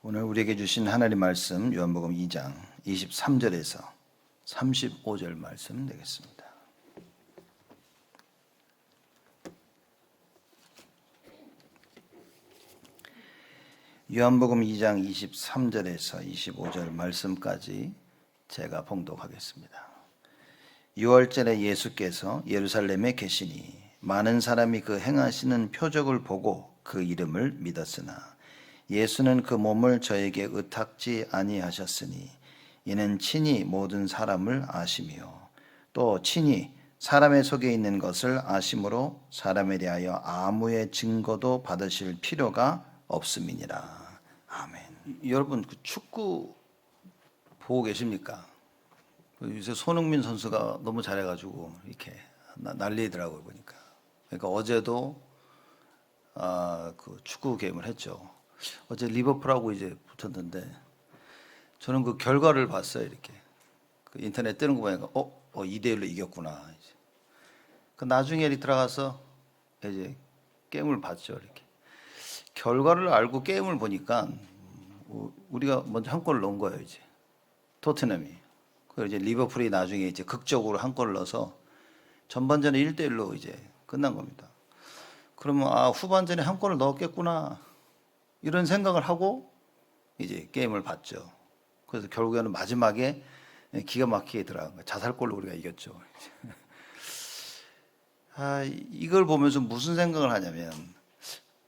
오늘 우리에게 주신 하나님 말씀 요한복음 2장 23절에서 35절 말씀 되겠습니다. 요한복음 2장 23절에서 25절 말씀까지 제가 봉독하겠습니다. 6월절에 예수께서 예루살렘에 계시니 많은 사람이 그 행하시는 표적을 보고 그 이름을 믿었으나 예수는 그 몸을 저에게 의탁지 아니하셨으니 이는 친히 모든 사람을 아시며 또 친히 사람의 속에 있는 것을 아심으로 사람에 대하여 아무의 증거도 받으실 필요가 없음이니라. 아멘. 여러분 그 축구 보고 계십니까? 요새 손흥민 선수가 너무 잘해가지고 이렇게 난리더라고요 보니까. 그러니까 어제도 그 축구 게임을 했죠. 어제 리버풀하고 이제 붙었는데 저는 그 결과를 봤어요. 이렇게 그 인터넷 뜨는 거 보니까 2대1로 이겼구나. 이제. 그 나중에 들어가서 이제 게임을 봤죠. 이렇게 결과를 알고 게임을 보니까 우리가 먼저 한 골을 넣은 거예요. 이제 토트넘이. 그 이제 리버풀이 나중에 이제 극적으로 한 골을 넣어서 전반전에 1대1로 이제 끝난 겁니다. 그러면 후반전에 한 골을 넣었겠구나. 이런 생각을 하고 이제 게임을 봤죠. 그래서 결국에는 마지막에 기가 막히게 들어간 거예요. 자살골로 우리가 이겼죠. 이걸 보면서 무슨 생각을 하냐면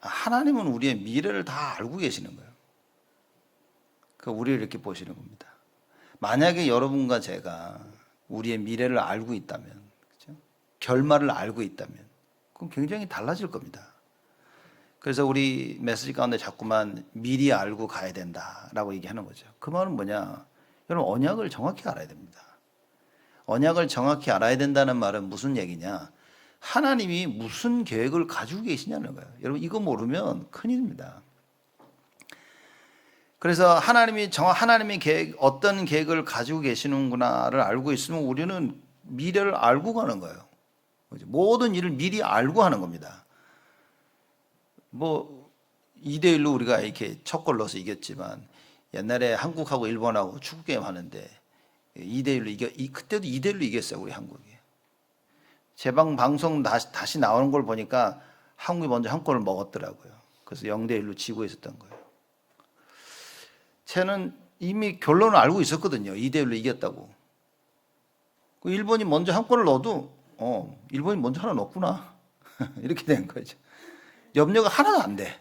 하나님은 우리의 미래를 다 알고 계시는 거예요. 그러니까 우리를 이렇게 보시는 겁니다. 만약에 여러분과 제가 우리의 미래를 알고 있다면, 그렇죠? 결말을 알고 있다면, 그럼 굉장히 달라질 겁니다. 그래서 우리 메시지 가운데 자꾸만 미리 알고 가야 된다라고 얘기하는 거죠. 그 말은 뭐냐? 여러분 언약을 정확히 알아야 됩니다. 언약을 정확히 알아야 된다는 말은 무슨 얘기냐? 하나님이 무슨 계획을 가지고 계시냐는 거예요. 여러분 이거 모르면 큰일입니다. 그래서 하나님의 계획, 어떤 계획을 가지고 계시는구나를 알고 있으면 우리는 미래를 알고 가는 거예요. 모든 일을 미리 알고 하는 겁니다. 2대1로 우리가 이렇게 첫 골 넣어서 이겼지만 옛날에 한국하고 일본하고 축구 게임 하는데 2대1로 그때도 2대1로 이겼어요, 우리 한국이. 제방 방송 다시 나오는 걸 보니까 한국이 먼저 한 골을 먹었더라고요. 그래서 0대1로 지고 있었던 거예요. 쟤는 이미 결론을 알고 있었거든요. 2대1로 이겼다고. 일본이 먼저 한 골을 넣어도 일본이 먼저 하나 넣었구나. 이렇게 된 거죠. 염려가 하나도 안 돼.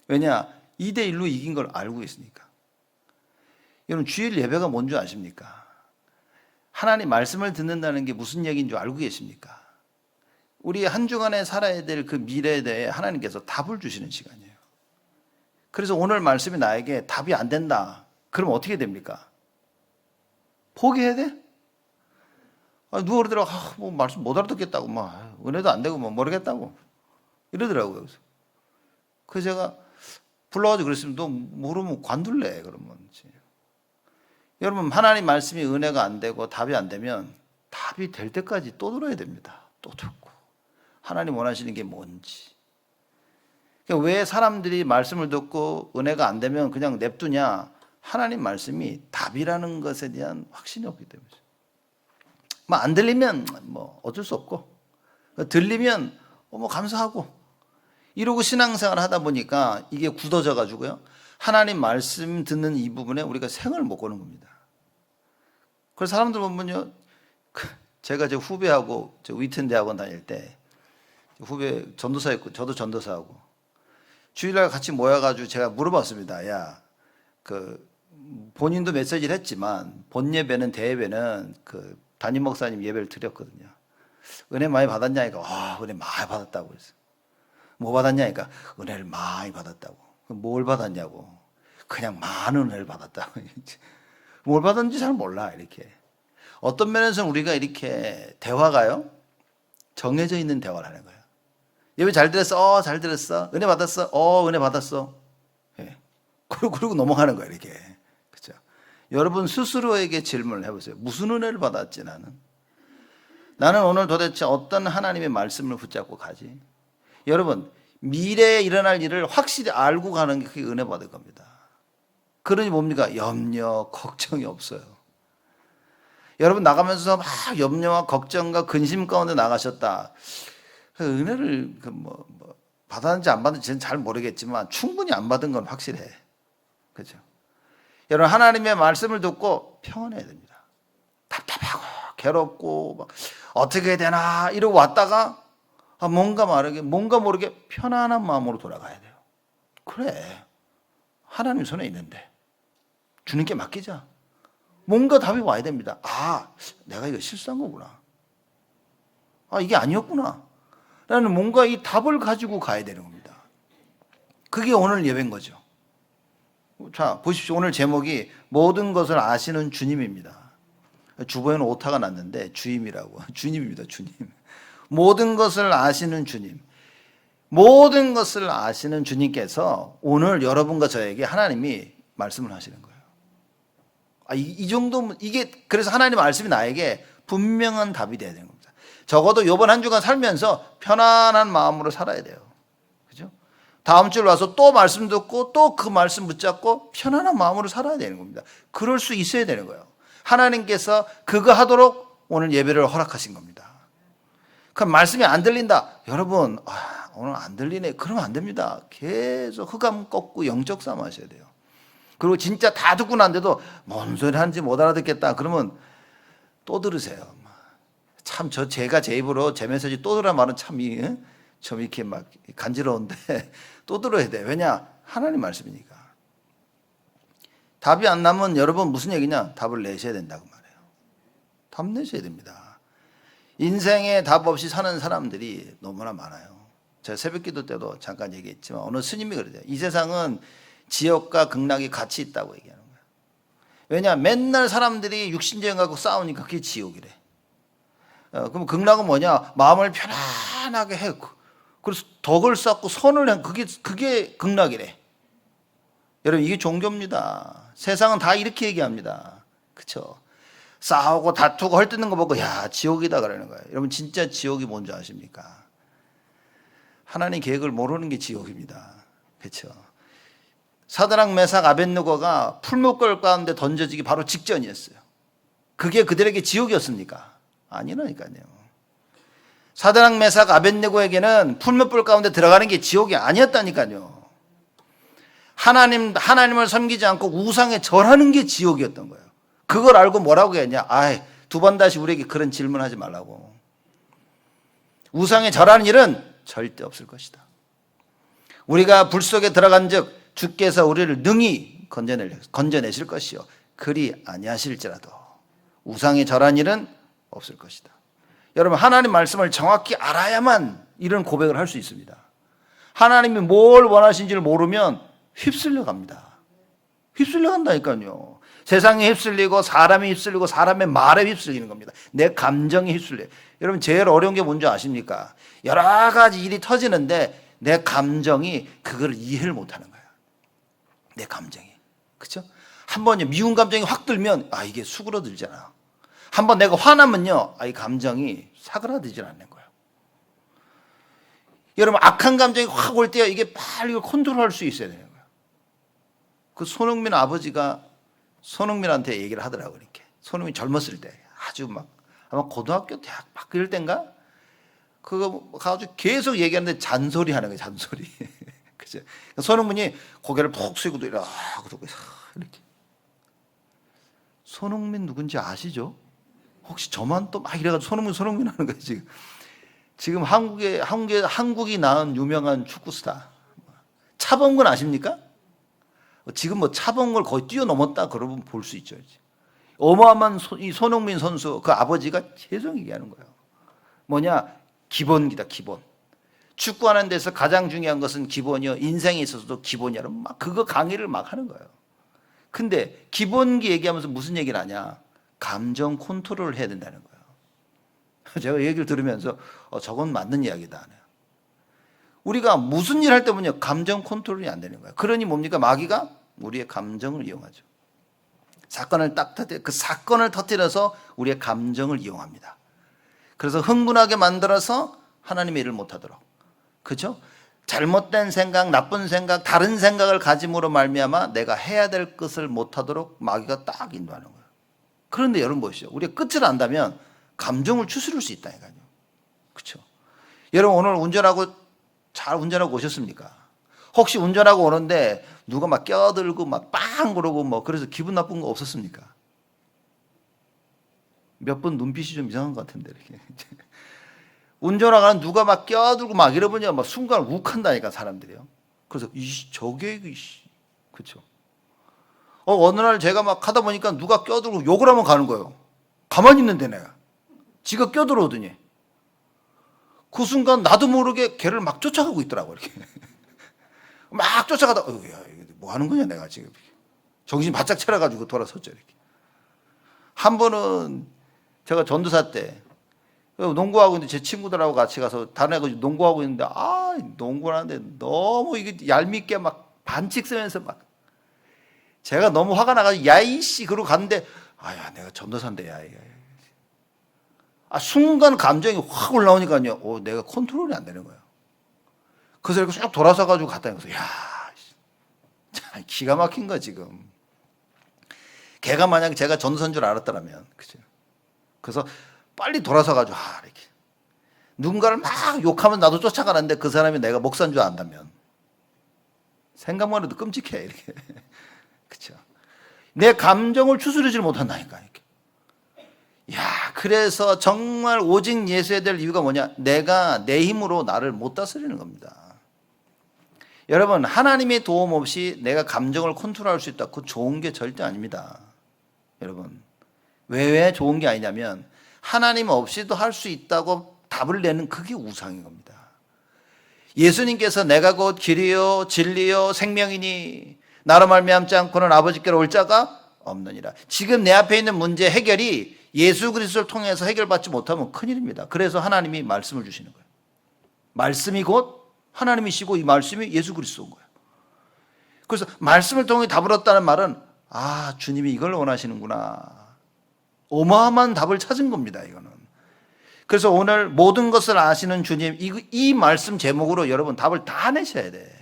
왜냐? 2대1로 이긴 걸 알고 있으니까. 여러분 주일 예배가 뭔 줄 아십니까? 하나님 말씀을 듣는다는 게 무슨 얘기인 줄 알고 계십니까? 우리 한 주간에 살아야 될 그 미래에 대해 하나님께서 답을 주시는 시간이에요. 그래서 오늘 말씀이 나에게 답이 안 된다. 그럼 어떻게 됩니까? 포기해야 돼? 누가 그러더라고. 말씀 못 알아듣겠다고. 은혜도 안 되고 모르겠다고. 이러더라고요. 그래서 제가 불러가지고 그랬으면 너 모르면 관둘래. 그러면. 여러분 하나님 말씀이 은혜가 안 되고 답이 안 되면 답이 될 때까지 또 들어야 됩니다. 또 듣고. 하나님 원하시는 게 뭔지. 왜 사람들이 말씀을 듣고 은혜가 안 되면 그냥 냅두냐? 하나님 말씀이 답이라는 것에 대한 확신이 없기 때문이죠. 안 들리면 어쩔 수 없고 들리면 감사하고 이러고 신앙생활을 하다 보니까 이게 굳어져 가지고요. 하나님 말씀 듣는 이 부분에 우리가 생을 못 거는 겁니다. 그래서 사람들 보면요. 제가 제 후배하고 위튼 대학원 다닐 때 후배 전도사였고 저도 전도사하고 주일날 같이 모여가지고 제가 물어봤습니다. 야, 본인도 메시지를 했지만 본 예배는 대예배는 담임 목사님 예배를 드렸거든요. 은혜 많이 받았냐니까 은혜 많이 받았다고 그랬어요. 뭐 받았냐니까 은혜를 많이 받았다고. 뭘 받았냐고. 그냥 많은 은혜를 받았다고. 뭘 받았는지 잘 몰라 이렇게. 어떤 면에서는 우리가 이렇게 대화가요 정해져 있는 대화를 하는 거예요. 예배 잘 들었어? 잘 들었어? 은혜 받았어? 은혜 받았어. 예. 그리고 넘어가는 거예요 이렇게. 그렇죠? 여러분 스스로에게 질문을 해보세요. 무슨 은혜를 받았지 나는 오늘 도대체 어떤 하나님의 말씀을 붙잡고 가지? 여러분 미래에 일어날 일을 확실히 알고 가는 게 그게 은혜 받을 겁니다. 그러니 뭡니까? 염려, 걱정이 없어요. 여러분 나가면서 막 염려와 걱정과 근심 가운데 나가셨다. 그 은혜를 받았는지 안 받았는지는 잘 모르겠지만 충분히 안 받은 건 확실해. 그죠? 여러분 하나님의 말씀을 듣고 평안해야 됩니다. 답답하고 괴롭고 막 어떻게 해야 되나 이러고 왔다가 뭔가 모르게 편안한 마음으로 돌아가야 돼요. 그래, 하나님 손에 있는데 주님께 맡기자. 뭔가 답이 와야 됩니다. 아, 내가 이거 실수한 거구나. 아, 이게 아니었구나. 라는 뭔가 이 답을 가지고 가야 되는 겁니다. 그게 오늘 예배인 거죠. 자, 보십시오. 오늘 제목이 모든 것을 아시는 주님입니다. 주보에는 오타가 났는데 주임이라고. 주님입니다. 주님. 모든 것을 아시는 주님. 모든 것을 아시는 주님께서 오늘 여러분과 저에게 하나님이 말씀을 하시는 거예요. 이 정도면 이게 그래서 하나님 말씀이 나에게 분명한 답이 돼야 되는 겁니다. 적어도 이번 한 주간 살면서 편안한 마음으로 살아야 돼요. 그죠? 다음 주에 와서 또 말씀 듣고 또 그 말씀 붙잡고 편안한 마음으로 살아야 되는 겁니다. 그럴 수 있어야 되는 거예요. 하나님께서 그거 하도록 오늘 예배를 허락하신 겁니다. 그럼 말씀이 안 들린다. 여러분, 오늘 안 들리네. 그러면 안 됩니다. 계속 흑암 꺾고 영적 싸움 하셔야 돼요. 그리고 진짜 다 듣고 난데도 뭔 소리 하는지 못 알아듣겠다. 그러면 또 들으세요. 참 제가 제 입으로 제 메시지 또 들으란 말은 좀 이렇게 막 간지러운데 또 들어야 돼. 왜냐? 하나님 말씀이니까. 답이 안 나면 여러분 무슨 얘기냐? 답을 내셔야 된다고 말해요. 답 내셔야 됩니다. 인생에 답 없이 사는 사람들이 너무나 많아요. 제가 새벽기도 때도 잠깐 얘기했지만 어느 스님이 그러죠. 이 세상은 지옥과 극락이 같이 있다고 얘기하는 거예요. 왜냐? 맨날 사람들이 육신적인 갖고 싸우니까 그게 지옥이래. 그럼 극락은 뭐냐? 마음을 편안하게 해. 그래서 덕을 쌓고 선을 해. 그게 극락이래. 여러분 이게 종교입니다. 세상은 다 이렇게 얘기합니다. 그렇죠? 싸우고 다투고 헐뜯는 거 보고 야 지옥이다 그러는 거예요. 여러분 진짜 지옥이 뭔지 아십니까? 하나님 계획을 모르는 게 지옥입니다. 그렇죠? 사드락 메삭 아벳느고가 풀무불 가운데 던져지기 바로 직전이었어요. 그게 그들에게 지옥이었습니까? 아니라니까요. 사드락 메삭 아벳느고에게는 풀무불 가운데 들어가는 게 지옥이 아니었다니까요. 하나님을 섬기지 않고 우상에 절하는 게 지옥이었던 거예요. 그걸 알고 뭐라고 했냐? 두 번 다시 우리에게 그런 질문하지 말라고. 우상에 절하는 일은 절대 없을 것이다. 우리가 불 속에 들어간 즉 주께서 우리를 능히 건져내실 것이요 그리 아니하실지라도 우상에 절한 일은 없을 것이다. 여러분 하나님 말씀을 정확히 알아야만 이런 고백을 할 수 있습니다. 하나님이 뭘 원하신지를 모르면 휩쓸려 갑니다. 휩쓸려 간다니까요. 세상에 휩쓸리고 사람이 휩쓸리고 사람의 말에 휩쓸리는 겁니다. 내 감정이 휩쓸려요. 여러분 제일 어려운 게 뭔지 아십니까? 여러 가지 일이 터지는데 내 감정이 그걸 이해를 못하는 거예요. 내 감정이. 그렇죠? 한번 미운 감정이 확 들면 이게 수그러들잖아. 한번 내가 화나면요. 이 감정이 사그라들지 않는 거예요. 여러분 악한 감정이 확 올 때 이게 빨리 컨트롤할 수 있어야 되는 거예요. 그 손흥민 아버지가 손흥민한테 얘기를 하더라고요. 이렇게. 손흥민이 젊었을 때 아주 아마 고등학교 대학 막 그럴 땐가 그거 가지고 계속 얘기하는데 잔소리 하는 거예요. 잔소리. 그죠? 손흥민이 고개를 푹 숙이고 이렇게 손흥민 누군지 아시죠? 혹시 저만 또 막 이래가지고 손흥민 하는 거예요. 지금 한국이 낳은 유명한 축구 스타 차범근 아십니까? 지금 차범근을 거의 뛰어넘었다 그러면 볼 수 있죠. 어마어마한 이 손흥민 선수 그 아버지가 계속 얘기하는 거예요. 뭐냐? 기본기다 기본. 축구하는 데서 가장 중요한 것은 기본이요. 인생에 있어서도 기본이야. 그거 강의를 막 하는 거예요. 근데 기본기 얘기하면서 무슨 얘기를 하냐? 감정 컨트롤을 해야 된다는 거예요. 제가 얘기를 들으면서 저건 맞는 이야기다. 우리가 무슨 일 할 때 보면 감정 컨트롤이 안 되는 거예요. 그러니 뭡니까? 마귀가 우리의 감정을 이용하죠. 그 사건을 터뜨려서 우리의 감정을 이용합니다. 그래서 흥분하게 만들어서 하나님의 일을 못하도록. 그렇죠? 잘못된 생각, 나쁜 생각, 다른 생각을 가짐으로 말미암아 내가 해야 될 것을 못하도록 마귀가 딱 인도하는 거예요. 그런데 여러분 보시죠. 우리가 끝을 안다면 감정을 추스릴 수 있다니까요. 그렇죠? 여러분 오늘 운전하고 잘 운전하고 오셨습니까? 혹시 운전하고 오는데 누가 막 껴들고 막 빵 그러고 뭐 그래서 기분 나쁜 거 없었습니까? 몇 번 눈빛이 좀 이상한 것 같은데 이렇게. 운전하다가 누가 막 껴들고 막 이러보니 막 순간 욱한다니까 사람들이요. 그래서 저게 그렇죠. 어느 날 제가 막 하다 보니까 누가 껴들고 욕을 하면 가는 거예요. 가만히 있는데 내가. 지가 껴들어오더니 그 순간 나도 모르게 걔를 막 쫓아가고 있더라고 이렇게. 막 쫓아가다 야, 뭐 하는 거냐 내가 지금. 정신 바짝 차려가지고 돌아섰죠 이렇게. 한 번은 제가 전도사 때 농구하고 있는데 제 친구들하고 같이 가서 다른 애가 농구하고 있는데 농구를 하는데 너무 이게 얄밉게 막 반칙 쓰면서 막 제가 너무 화가 나가지고 야이씨 그러고 갔는데 야 내가 전도사인데 야 순간 감정이 확 올라오니까요 내가 컨트롤이 안 되는 거예요. 그래서 이렇게 쭉 돌아서 가지고 갔다는 거예요. 참 기가 막힌 거 지금. 걔가 만약 제가 전도사인 줄 알았더라면 그죠. 그래서 빨리 돌아서 가지고 이렇게 누군가를 막 욕하면 나도 쫓아가는데 그 사람이 내가 목사인 줄 안다면 생각만 해도 끔찍해 이렇게. 그렇죠. 내 감정을 추스르지 못한다니까 이렇게. 그래서 정말 오직 예수해야 될 이유가 뭐냐? 내가 내 힘으로 나를 못 다스리는 겁니다. 여러분 하나님의 도움 없이 내가 감정을 컨트롤할 수 있다. 그 좋은 게 절대 아닙니다. 여러분 왜 좋은 게 아니냐면 하나님 없이도 할 수 있다고 답을 내는 그게 우상인 겁니다. 예수님께서 내가 곧 길이요 진리요 생명이니 나로 말미암지 않고는 아버지께로 올 자가 없느니라. 지금 내 앞에 있는 문제 해결이 예수 그리스도를 통해서 해결받지 못하면 큰일입니다. 그래서 하나님이 말씀을 주시는 거예요. 말씀이 곧 하나님이시고 이 말씀이 예수 그리스도인 거예요. 그래서 말씀을 통해 답을 얻다는 말은 주님이 이걸 원하시는구나. 어마어마한 답을 찾은 겁니다. 이거는. 그래서 오늘 모든 것을 아시는 주님 이 말씀 제목으로 여러분 답을 다 내셔야 돼.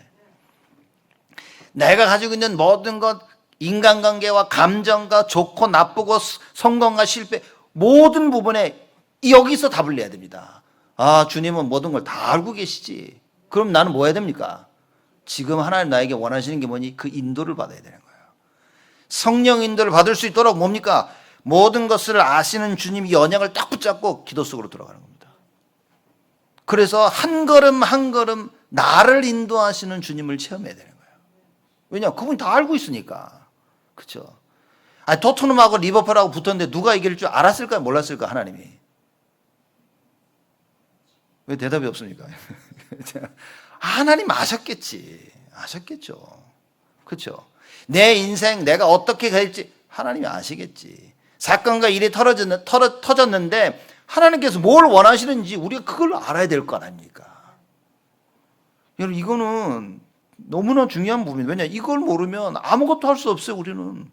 내가 가지고 있는 모든 것 인간관계와 감정과 좋고 나쁘고 성공과 실패 모든 부분에 여기서 답을 내야 됩니다. 주님은 모든 걸 다 알고 계시지. 그럼 나는 뭐 해야 됩니까? 지금 하나님 나에게 원하시는 게 뭐니? 그 인도를 받아야 되는 거예요. 성령 인도를 받을 수 있도록 뭡니까? 모든 것을 아시는 주님 이 언약을 딱 붙잡고 기도 속으로 들어가는 겁니다. 그래서 한 걸음 한 걸음 나를 인도하시는 주님을 체험해야 되는 거예요. 왜냐? 그분이 다 알고 있으니까. 그렇죠? 토트넘하고 리버풀하고 붙었는데 누가 이길 줄 알았을까 몰랐을까 하나님이. 왜 대답이 없습니까? 하나님 아셨겠죠. 그렇죠? 내 인생 내가 어떻게 갈지 하나님이 아시겠지. 사건과 일이 터졌는데 하나님께서 뭘 원하시는지 우리가 그걸 알아야 될 거 아닙니까? 여러분 이거는 너무나 중요한 부분이에요. 왜냐 이걸 모르면 아무것도 할 수 없어요. 우리는.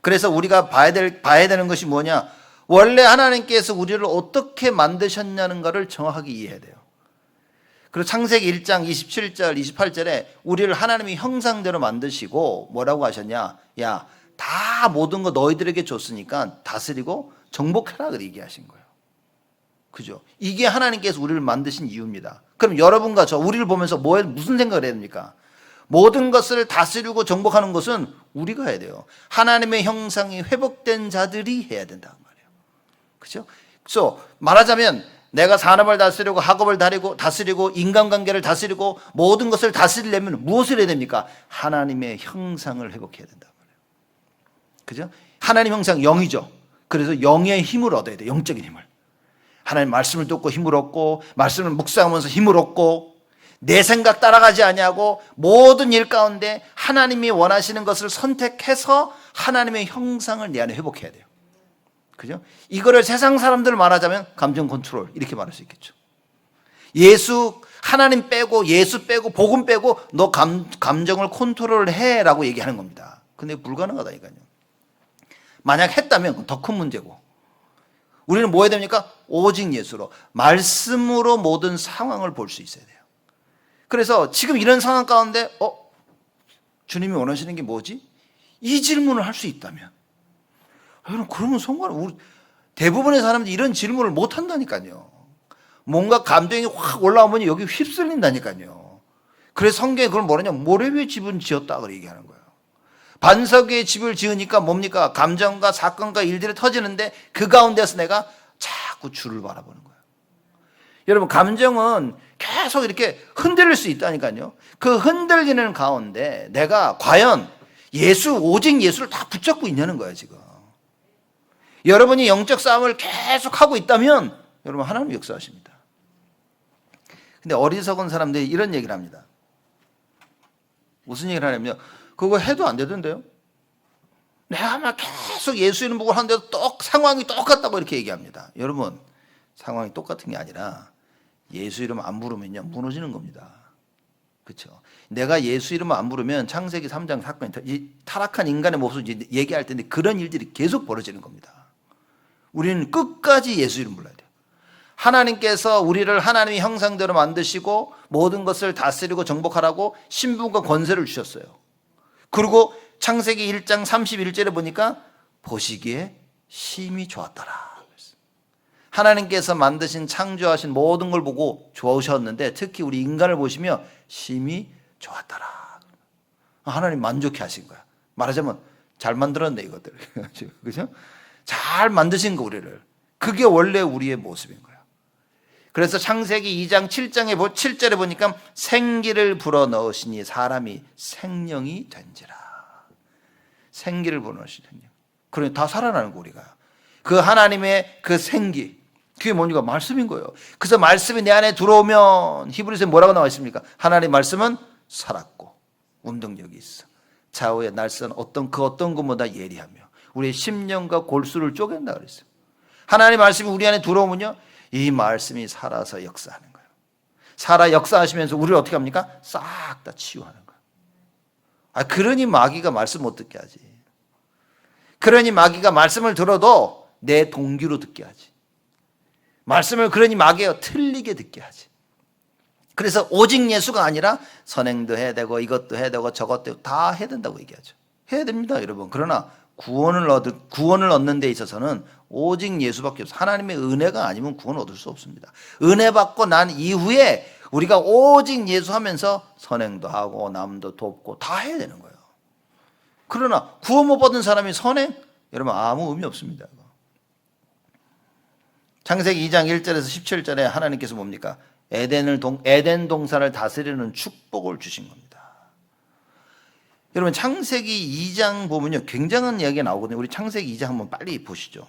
그래서 우리가 봐야 되는 것이 뭐냐? 원래 하나님께서 우리를 어떻게 만드셨냐는가를 정확하게 이해해야 돼요. 그리고 창세기 1장 27절 28절에 우리를 하나님의 형상대로 만드시고 뭐라고 하셨냐? 다 모든 거 너희들에게 줬으니까 다스리고 정복해라 그렇게 얘기하신 거예요. 그죠? 이게 하나님께서 우리를 만드신 이유입니다. 그럼 여러분과 저 우리를 보면서 무슨 생각을 해야 됩니까? 모든 것을 다스리고 정복하는 것은 우리가 해야 돼요. 하나님의 형상이 회복된 자들이 해야 된다는 말이에요. 그죠? 그래서 말하자면 내가 산업을 다스리고 학업을 다스리고 인간관계를 다스리고 모든 것을 다스리려면 무엇을 해야 됩니까? 하나님의 형상을 회복해야 된다. 그죠? 하나님 형상 영이죠. 그래서 영의 힘을 얻어야 돼. 영적인 힘을. 하나님 말씀을 듣고 힘을 얻고 말씀을 묵상하면서 힘을 얻고 내 생각 따라가지 아니하고 모든 일 가운데 하나님이 원하시는 것을 선택해서 하나님의 형상을 내 안에 회복해야 돼요. 그죠? 이거를 세상 사람들 말하자면 감정 컨트롤 이렇게 말할 수 있겠죠. 하나님 빼고 예수 빼고 복음 빼고 너 감정을 컨트롤해 라고 얘기하는 겁니다. 근데 불가능하다니까요. 만약 했다면 더 큰 문제고 우리는 뭐 해야 됩니까? 오직 예수로 말씀으로 모든 상황을 볼 수 있어야 돼요. 그래서 지금 이런 상황 가운데 주님이 원하시는 게 뭐지? 이 질문을 할 수 있다면 여러분, 그러면 우리 대부분의 사람들이 이런 질문을 못 한다니까요. 뭔가 감정이 확 올라오면 여기 휩쓸린다니까요. 그래서 성경에 그걸 뭐냐면 모래 위에 집은 지었다 그렇게 얘기하는 거예요. 반석 위에 집을 지으니까 뭡니까? 감정과 사건과 일들이 터지는데 그 가운데서 내가 자꾸 주를 바라보는 거예요. 여러분, 감정은 계속 이렇게 흔들릴 수 있다니까요. 그 흔들리는 가운데 내가 과연 오직 예수를 다 붙잡고 있냐는 거예요, 지금. 여러분이 영적 싸움을 계속 하고 있다면 여러분, 하나님 역사하십니다. 근데 어리석은 사람들이 이런 얘기를 합니다. 무슨 얘기를 하냐면요, 그거 해도 안 되던데요? 내가 막 계속 예수 이름 보고 하는데도 상황이 똑같다고 이렇게 얘기합니다. 여러분, 상황이 똑같은 게 아니라 예수 이름 안 부르면요, 무너지는 겁니다. 그렇죠? 내가 예수 이름 안 부르면 창세기 3장 사건이 이 타락한 인간의 모습을 얘기할 텐데 그런 일들이 계속 벌어지는 겁니다. 우리는 끝까지 예수 이름 불러야 돼요. 하나님께서 우리를 하나님의 형상대로 만드시고 모든 것을 다스리고 정복하라고 신분과 권세를 주셨어요. 그리고 창세기 1장 31절에 보니까 보시기에 심히 좋았더라. 하나님께서 만드신 창조하신 모든 걸 보고 좋으셨는데 특히 우리 인간을 보시며 심히 좋았더라. 하나님 만족해 하신 거야. 말하자면 잘 만들었네 이것들. 그죠? 잘 만드신 거 우리를. 그게 원래 우리의 모습인 거야. 그래서 창세기 2장 7절에 보니까 생기를 불어넣으시니 사람이 생명이 된지라. 생기를 불어넣으시니 생명. 그래 다 살아나는 거 우리가. 그 하나님의 그 생기. 그게 뭡니까? 말씀인 거예요. 그래서 말씀이 내 안에 들어오면 히브리서에 뭐라고 나와 있습니까? 하나님의 말씀은 살았고 운동력이 있어. 좌우의 날선 어떤 것보다 예리하며 우리의 심령과 골수를 쪼갠다 그랬어요. 하나님의 말씀이 우리 안에 들어오면요, 이 말씀이 살아서 역사하는 거예요. 살아 역사하시면서 우리를 어떻게 합니까? 싹 다 치유하는 거예요. 그러니 마귀가 말씀 못 듣게 하지. 그러니 마귀가 말씀을 들어도 내 동기로 듣게 하지. 말씀을 그러니 마귀가 틀리게 듣게 하지. 그래서 오직 예수가 아니라 선행도 해야 되고 이것도 해야 되고 저것도 다 해야 된다고 얘기하죠. 해야 됩니다, 여러분. 그러나 구원을 얻는 데 있어서는 오직 예수밖에 없어요. 하나님의 은혜가 아니면 구원을 얻을 수 없습니다. 은혜 받고 난 이후에 우리가 오직 예수 하면서 선행도 하고 남도 돕고 다 해야 되는 거예요. 그러나 구원 못 받은 사람이 선행? 여러분, 아무 의미 없습니다. 창세기 2장 1절에서 17절에 하나님께서 뭡니까? 에덴 동산을 다스리는 축복을 주신 겁니다. 여러분, 창세기 2장 보면요, 굉장한 이야기가 나오거든요. 우리 창세기 2장 한번 빨리 보시죠.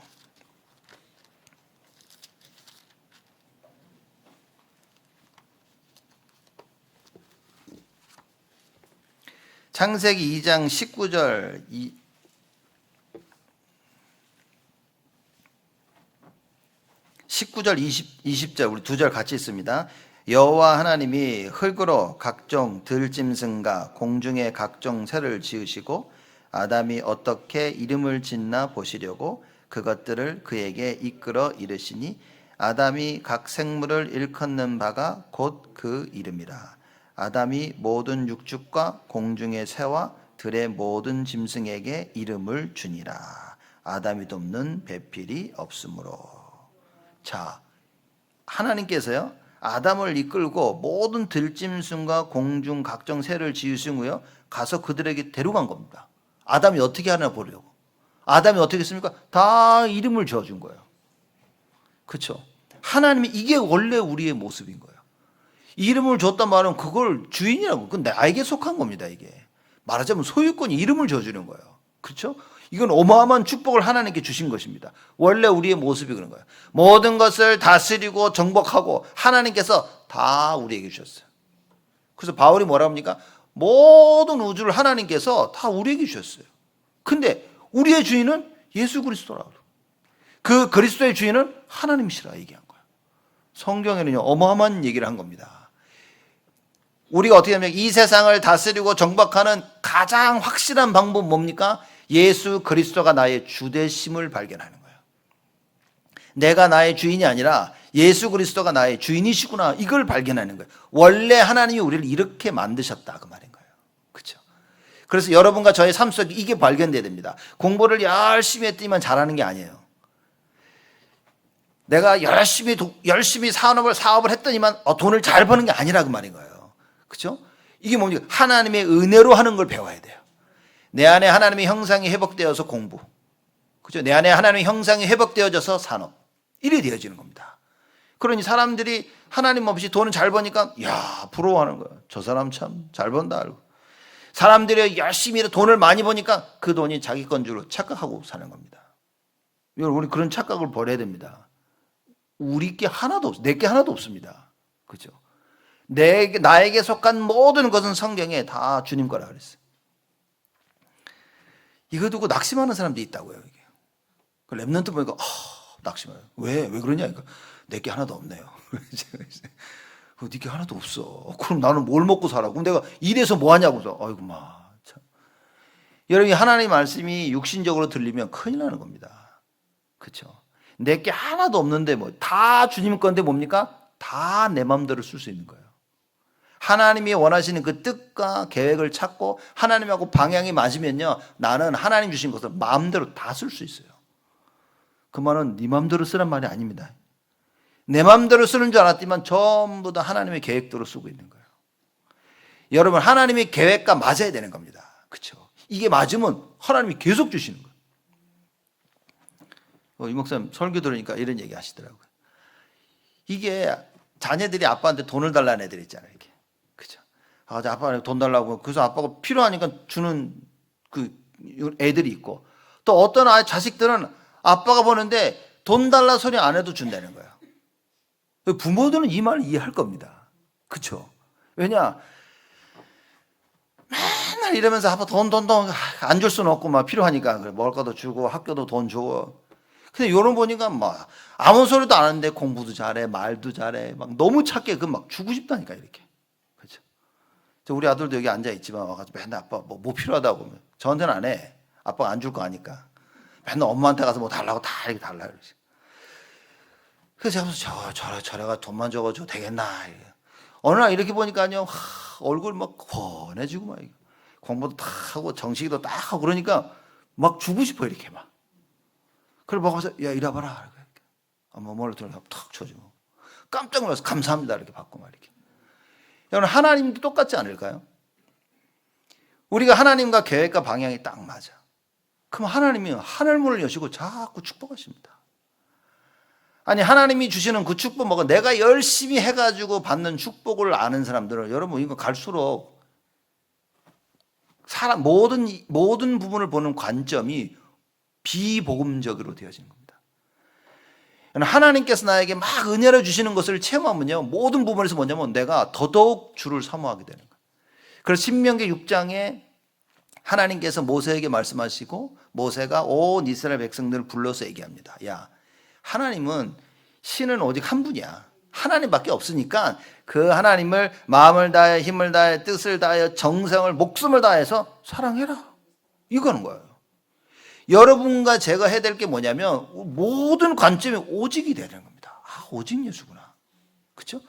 창세기 2장 19절 19절 20절 우리 두 절 같이 있습니다. 여호와 하나님이 흙으로 각종 들짐승과 공중의 각종 새를 지으시고 아담이 어떻게 이름을 짓나 보시려고 그것들을 그에게 이끌어 이르시니 아담이 각 생물을 일컫는 바가 곧 그 이름이라. 아담이 모든 육축과 공중의 새와 들의 모든 짐승에게 이름을 주니라. 아담이 돕는 배필이 없으므로. 자, 하나님께서요, 아담을 이끌고 모든 들짐승과 공중 각종 새를 지으시고요, 가서 그들에게 데려간 겁니다. 아담이 어떻게 하나 보려고. 아담이 어떻게 했습니까? 다 이름을 지어준 거예요. 그렇죠? 하나님이 이게 원래 우리의 모습인 거예요. 이름을 줬단 말은 그걸 주인이라고, 그건 나에게 속한 겁니다. 이게 말하자면 소유권이 이름을 지어주는 거예요. 그렇죠? 이건 어마어마한 축복을 하나님께 주신 것입니다. 원래 우리의 모습이 그런 거예요. 모든 것을 다스리고 정복하고 하나님께서 다 우리에게 주셨어요. 그래서 바울이 뭐라 합니까? 모든 우주를 하나님께서 다 우리에게 주셨어요. 근데 우리의 주인은 예수 그리스도라고. 그 그리스도의 주인은 하나님이시라 얘기한 거예요. 성경에는요, 어마어마한 얘기를 한 겁니다. 우리가 어떻게 하면 이 세상을 다스리고 정복하는 가장 확실한 방법은 뭡니까? 예수 그리스도가 나의 주되심을 발견하는 거예요. 내가 나의 주인이 아니라 예수 그리스도가 나의 주인이시구나. 이걸 발견하는 거예요. 원래 하나님이 우리를 이렇게 만드셨다 그 말인 거예요. 그렇죠? 그래서 여러분과 저의 삶 속에 이게 발견돼야 됩니다. 공부를 열심히 했더니만 잘하는 게 아니에요. 내가 열심히 사업을 했더니만 돈을 잘 버는 게 아니라 그 말인 거예요. 그렇죠? 이게 뭡니까? 하나님의 은혜로 하는 걸 배워야 돼요. 내 안에 하나님의 형상이 회복되어서 공부. 그죠? 내 안에 하나님의 형상이 회복되어져서 산업. 이래 되어지는 겁니다. 그러니 사람들이 하나님 없이 돈을 잘 버니까 야 부러워하는 거예요. 저 사람 참 잘 번다 알고. 사람들이 열심히 돈을 많이 버니까 그 돈이 자기 건 줄 착각하고 사는 겁니다. 여러분 우리 그런 착각을 버려야 됩니다. 우리 게 하나도 없어. 내 게 하나도 없습니다. 그죠? 나에게 속한 모든 것은 성경에 다 주님 거라 그랬어요. 이거 두고 낙심하는 사람도 있다고요. 이게. 그 랩런트 보니까 낙심해요. 왜 그러냐? 그러니까 내게 하나도 없네요. 네게 하나도 없어. 그럼 나는 뭘 먹고 살아? 그럼 내가 일해서 뭐 하냐고서. 아이고 참. 여러분이 하나님의 말씀이 육신적으로 들리면 큰일 나는 겁니다. 그렇죠? 내게 하나도 없는데 뭐 다 주님 건데 뭡니까? 다 내 마음대로 쓸 수 있는 거예요. 하나님이 원하시는 그 뜻과 계획을 찾고 하나님하고 방향이 맞으면요. 나는 하나님 주신 것을 마음대로 다 쓸 수 있어요. 그 말은 네 마음대로 쓰란 말이 아닙니다. 내 마음대로 쓰는 줄 알았지만 전부 다 하나님의 계획대로 쓰고 있는 거예요. 여러분 하나님의 계획과 맞아야 되는 겁니다. 그렇죠? 이게 맞으면 하나님이 계속 주시는 거예요. 이 목사님 설교 들으니까 이런 얘기 하시더라고요. 이게 자녀들이 아빠한테 돈을 달라는 애들 있잖아요. 이렇게. 그죠? 아빠한테 돈 달라고. 그래서 아빠가 필요하니까 주는 그 애들이 있고 또 어떤 자식들은 아빠가 보는데 돈 달라 소리 안 해도 준다는 거예요. 부모들은 이 말을 이해할 겁니다. 그렇죠? 왜냐? 맨날 이러면서 아빠 돈 안 줄 수는 없고 막 필요하니까 먹을 것도 주고 학교도 돈 주고. 근데 요런 보니까 막 아무 소리도 안 하는데 공부도 잘해, 말도 잘해, 막 너무 착해. 그 막 주고 싶다니까 이렇게. 그렇죠? 우리 아들도 여기 앉아 있지만 와가지고 맨날 아빠 뭐 필요하다고 하면 저한테는 안 해. 아빠가 안 줄 거 아니까. 맨날 엄마한테 가서 뭐 달라고 다 이렇게 달라 그러지. 그래서 제가 저래가 돈만 적어줘 되겠나. 어느 날 이렇게 보니까요, 얼굴 막 훤해지고 막 공부도 다 하고 정식도 딱 하고 그러니까 막 주고 싶어 이렇게 막. 그래 먹어서 야 이리 와봐라. 뭐를 들어가면 탁 쳐주고 깜짝 놀라서 감사합니다 이렇게 받고 막 이렇게. 여러분 하나님도 똑같지 않을까요? 우리가 하나님과 계획과 방향이 딱 맞아. 그럼 하나님이 하늘문을 여시고 자꾸 축복하십니다. 아니 하나님이 주시는 그 축복 내가 열심히 해가지고 받는 축복을 아는 사람들은 여러분 이거 갈수록 모든 부분을 보는 관점이 비복음적으로 되어지는 겁니다. 하나님께서 나에게 막 은혜를 주시는 것을 체험하면요 모든 부분에서 뭐냐면 내가 더더욱 주를 사모하게 되는 거예요. 그래서 신명기 6장에 하나님께서 모세에게 말씀하시고 모세가 온 이스라엘 백성들을 불러서 얘기합니다. 야 하나님은 신은 오직 한 분이야. 하나님밖에 없으니까 그 하나님을 마음을 다해 힘을 다해 뜻을 다해 정성을 목숨을 다해서 사랑해라. 이거는 거예요. 여러분과 제가 해야 될 게 뭐냐면 모든 관점이 오직이 되는 겁니다. 오직 예수구나. 그렇죠?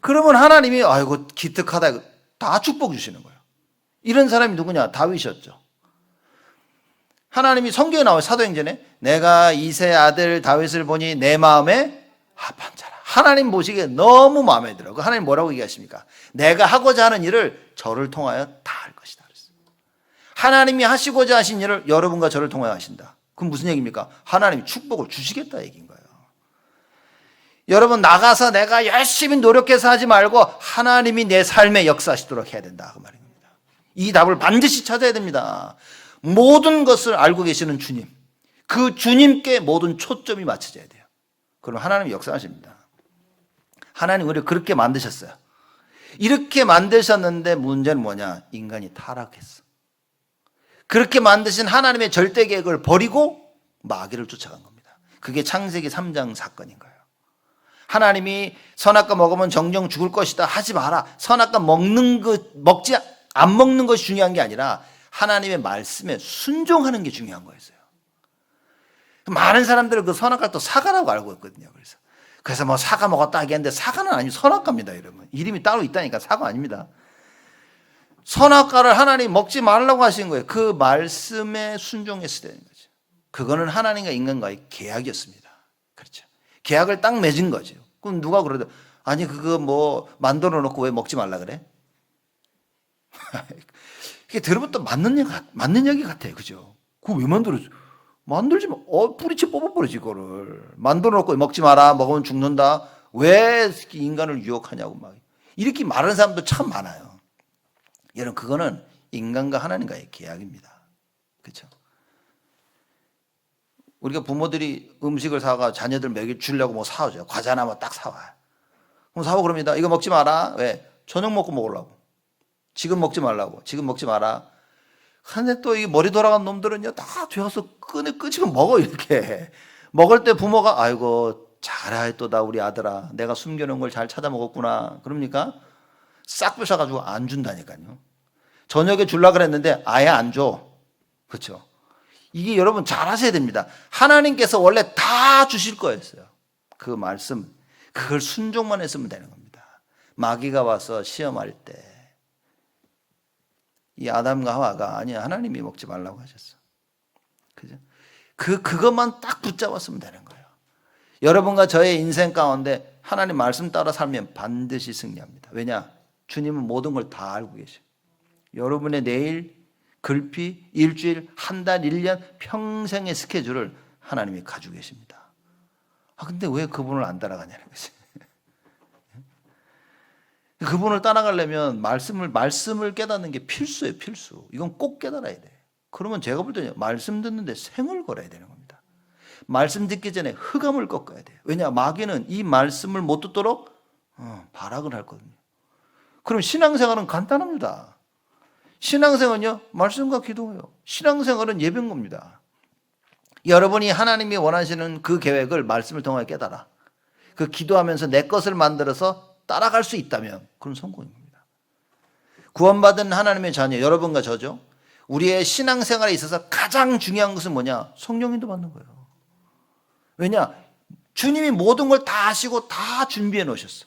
그러면 하나님이 아이고 기특하다 다 축복 주시는 거예요. 이런 사람이 누구냐? 다윗이었죠. 하나님이 성경에 나와요. 사도행전에 내가 이새의 아들 다윗을 보니 내 마음에 합한 자라. 하나님 보시기에 너무 마음에 들어요. 하나님 뭐라고 얘기하십니까? 내가 하고자 하는 일을 저를 통하여 다 할 것이다. 그랬어요. 하나님이 하시고자 하신 일을 여러분과 저를 통하여 하신다. 그럼 무슨 얘기입니까? 하나님이 축복을 주시겠다 얘기인 거예요. 여러분 나가서 내가 열심히 노력해서 하지 말고 하나님이 내 삶에 역사하시도록 해야 된다. 그 말입니다. 이 답을 반드시 찾아야 됩니다. 모든 것을 알고 계시는 주님, 그 주님께 모든 초점이 맞춰져야 돼요. 그럼 하나님이 역사하십니다. 하나님 우리를 그렇게 만드셨어요. 이렇게 만드셨는데 문제는 뭐냐? 인간이 타락했어. 그렇게 만드신 하나님의 절대 계획을 버리고 마귀를 쫓아간 겁니다. 그게 창세기 3장 사건인 거예요. 하나님이 선악과 먹으면 정령 죽을 것이다 하지 마라. 선악과 안 먹는 것이 중요한 게 아니라 하나님의 말씀에 순종하는 게 중요한 거였어요. 많은 사람들은 그 선악과를 또 사과라고 알고 있거든요. 그래서 뭐 사과 먹었다 하겠는데 사과는 아니고 선악과입니다, 여러분. 이름이 따로 있다니까 사과 아닙니다. 선악과를 하나님 먹지 말라고 하신 거예요. 그 말씀에 순종했어야 되는 거죠. 그거는 하나님과 인간과의 계약이었습니다. 그렇죠. 계약을 딱 맺은 거죠. 그럼 누가 그러더 아니 그거 뭐 만들어 놓고 왜 먹지 말라 그래? 이게 들으면 또 맞는 얘기 같아요. 그죠? 그거 왜 만들었어? 만들지 마. 뿌리채 뽑아버리지, 그거를. 만들어 놓고 먹지 마라. 먹으면 죽는다. 왜 인간을 유혹하냐고 막. 이렇게 말하는 사람도 참 많아요. 여러분, 그거는 인간과 하나님과의 계약입니다. 그렇죠? 우리가 부모들이 음식을 사가 자녀들 먹이 주려고 뭐 사오죠. 과자나 뭐 딱 사와요. 그럼 사오고 그럽니다. 이거 먹지 마라. 왜? 저녁 먹고 먹으려고. 지금 먹지 말라고. 지금 먹지 마라. 근데 또 이 머리 돌아간 놈들은요, 다 되어서 끄집어 먹어, 이렇게. 먹을 때 부모가, 아이고, 잘해, 또 다 우리 아들아. 내가 숨겨놓은 걸 잘 찾아 먹었구나. 그럽니까? 싹 뺏어가지고 안 준다니까요. 저녁에 주려고 그랬는데 아예 안 줘. 그렇죠? 이게 여러분 잘 하셔야 됩니다. 하나님께서 원래 다 주실 거였어요. 그 말씀. 그걸 순종만 했으면 되는 겁니다. 마귀가 와서 시험할 때 이 아담과 하와가 아니야, 하나님이 먹지 말라고 하셨어. 그죠? 그것만 딱 붙잡았으면 되는 거예요. 여러분과 저의 인생 가운데 하나님 말씀 따라 살면 반드시 승리합니다. 왜냐? 주님은 모든 걸 다 알고 계셔요. 여러분의 내일, 글피, 일주일, 한 달, 1년, 평생의 스케줄을 하나님이 가지고 계십니다. 근데 왜 그분을 안 따라가냐는 거지. 그분을 따라가려면 말씀을 깨닫는 게 필수예요, 필수. 이건 꼭 깨달아야 돼. 그러면 제가 볼 때는 말씀 듣는데 생을 걸어야 되는 겁니다. 말씀 듣기 전에 흑암을 꺾어야 돼요. 왜냐? 마귀는 이 말씀을 못 듣도록 발악을 하거든요. 그럼 신앙생활은 간단합니다. 신앙생활은요, 말씀과 기도예요. 신앙생활은 예배인 겁니다. 여러분이 하나님이 원하시는 그 계획을 말씀을 통해 깨달아. 그 기도하면서 내 것을 만들어서 따라갈 수 있다면 그건 성공인 겁니다. 구원받은 하나님의 자녀, 여러분과 저죠. 우리의 신앙생활에 있어서 가장 중요한 것은 뭐냐? 성령인도 받는 거예요. 왜냐? 주님이 모든 걸 다 하시고 다 준비해 놓으셨어.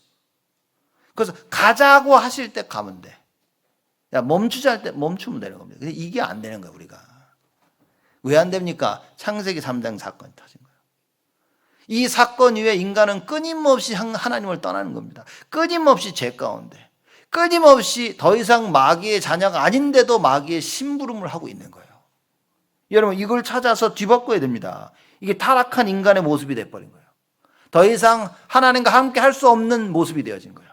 그래서 가자고 하실 때 가면 돼. 야, 멈추자 할 때 멈추면 되는 겁니다. 근데 이게 안 되는 거예요, 우리가. 왜 안 됩니까? 창세기 3장 사건이 터진 거예요. 이 사건 이후에 인간은 끊임없이 하나님을 떠나는 겁니다. 끊임없이 죄 가운데, 끊임없이 더 이상 마귀의 자녀가 아닌데도 마귀의 심부름을 하고 있는 거예요. 여러분, 이걸 찾아서 뒤바꿔야 됩니다. 이게 타락한 인간의 모습이 돼버린 거예요. 더 이상 하나님과 함께 할 수 없는 모습이 되어진 거예요.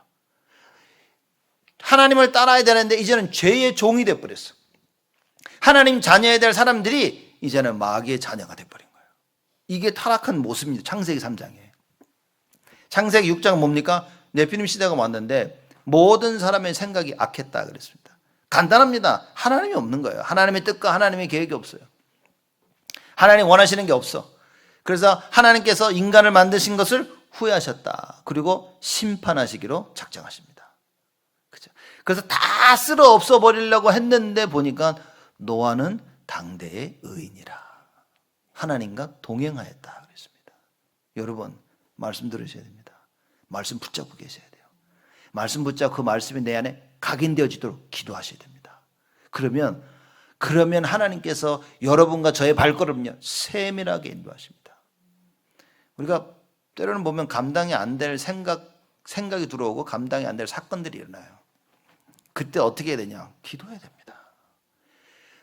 하나님을 따라야 되는데 이제는 죄의 종이 돼버렸어. 하나님 자녀야 될 사람들이 이제는 마귀의 자녀가 돼버린 거예요. 이게 타락한 모습입니다. 창세기 3장에. 창세기 6장은 뭡니까? 네피림 시대가 왔는데 모든 사람의 생각이 악했다 그랬습니다. 간단합니다. 하나님이 없는 거예요. 하나님의 뜻과 하나님의 계획이 없어요. 하나님 원하시는 게 없어. 그래서 하나님께서 인간을 만드신 것을 후회하셨다. 그리고 심판하시기로 작정하십니다. 그죠? 그래서 다 쓸어 없어 버리려고 했는데 보니까 노아는 당대의 의인이라. 하나님과 동행하였다 그랬습니다. 여러분, 말씀 들으셔야 됩니다. 말씀 붙잡고 계셔야 돼요. 말씀 붙잡고 그 말씀이 내 안에 각인되어지도록 기도하셔야 됩니다. 그러면 하나님께서 여러분과 저의 발걸음요 세밀하게 인도하십니다. 우리가 때로는 보면 감당이 안 될 생각이 들어오고 감당이 안 될 사건들이 일어나요. 그때 어떻게 해야 되냐? 기도해야 됩니다.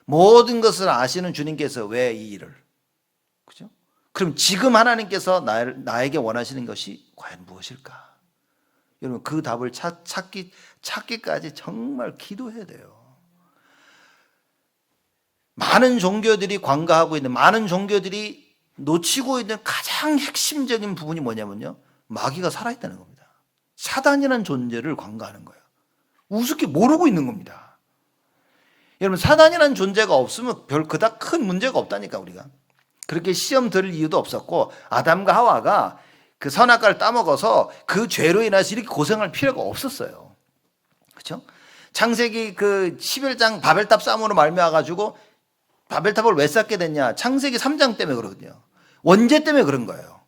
모든 것을 아시는 주님께서 왜 이 일을, 그죠? 그럼 지금 하나님께서 나에게 원하시는 것이 과연 무엇일까? 여러분, 그 답을 찾기까지 정말 기도해야 돼요. 많은 종교들이 관가하고 있는, 많은 종교들이 놓치고 있는 가장 핵심적인 부분이 뭐냐면요, 마귀가 살아있다는 겁니다. 사단이라는 존재를 관가하는 거예요. 우습게 모르고 있는 겁니다. 여러분, 사단이라는 존재가 없으면 그닥 큰 문제가 없다니까. 우리가 그렇게 시험 들을 이유도 없었고, 아담과 하와가 그 선악과를 따먹어서 그 죄로 인해서 이렇게 고생할 필요가 없었어요. 그렇죠? 창세기 그 11장 바벨탑 싸움으로 말미암아가지고 바벨탑을 왜 쌓게 됐냐? 창세기 3장 때문에 그러거든요. 원죄 때문에 그런 거예요.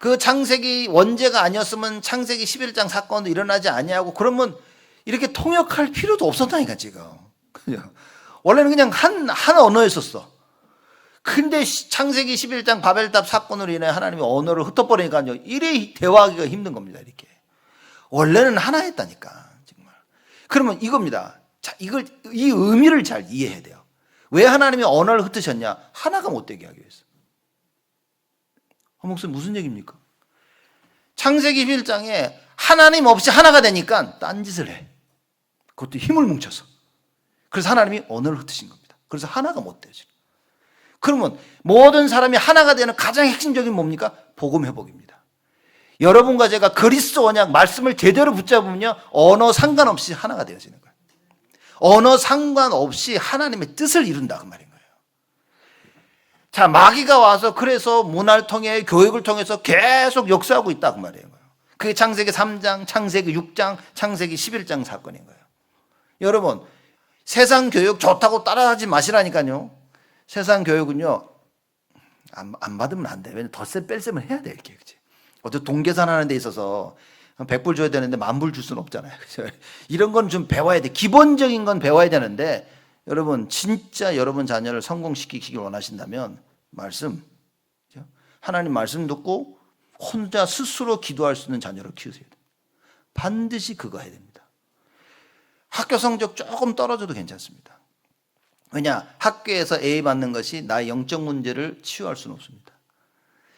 그 창세기 원죄가 아니었으면 창세기 11장 사건도 일어나지 아니하고 그러면 이렇게 통역할 필요도 없었다니까 지금. 그죠? 원래는 그냥 한 언어였었어. 근데 창세기 11장 바벨탑 사건으로 인해 하나님이 언어를 흩어버리니까요. 이래 대화하기가 힘든 겁니다. 이렇게. 원래는 하나였다니까 정말. 그러면 이겁니다. 자, 이 의미를 잘 이해해야 돼요. 왜 하나님이 언어를 흩으셨냐? 하나가 못 되게 하기 위해서. 목사님 무슨 얘기입니까? 창세기 11장에 하나님 없이 하나가 되니까 딴짓을 해. 그것도 힘을 뭉쳐서. 그래서 하나님이 언어를 흩으신 겁니다. 그래서 하나가 못 되죠. 그러면 모든 사람이 하나가 되는 가장 핵심적인 뭡니까? 복음 회복입니다. 여러분과 제가 그리스도 언약 말씀을 제대로 붙잡으면요, 언어 상관없이 하나가 되어지는 거예요. 언어 상관없이 하나님의 뜻을 이룬다 그 말인 거예요. 자, 마귀가 와서 그래서 문화를 통해 교육을 통해서 계속 역사하고 있다 그 말이에요. 그게 창세기 3장, 창세기 6장, 창세기 11장 사건인 거예요. 여러분, 세상 교육 좋다고 따라하지 마시라니까요. 세상 교육은요, 안 받으면 안 돼. 왜냐면 덧셈 뺄셈을 해야 돼, 이렇게. 그치? 어떤 동계산하는 데 있어서 100불 줘야 되는데 10,000불 줄 수는 없잖아요. 그죠? 이런 건 좀 배워야 돼. 기본적인 건 배워야 되는데, 여러분, 진짜 여러분 자녀를 성공시키길 원하신다면, 말씀, 그죠? 하나님 말씀 듣고, 혼자 스스로 기도할 수 있는 자녀를 키우세요. 반드시 그거 해야 됩니다. 학교 성적 조금 떨어져도 괜찮습니다. 왜냐? 학교에서 A 받는 것이 나의 영적 문제를 치유할 수는 없습니다.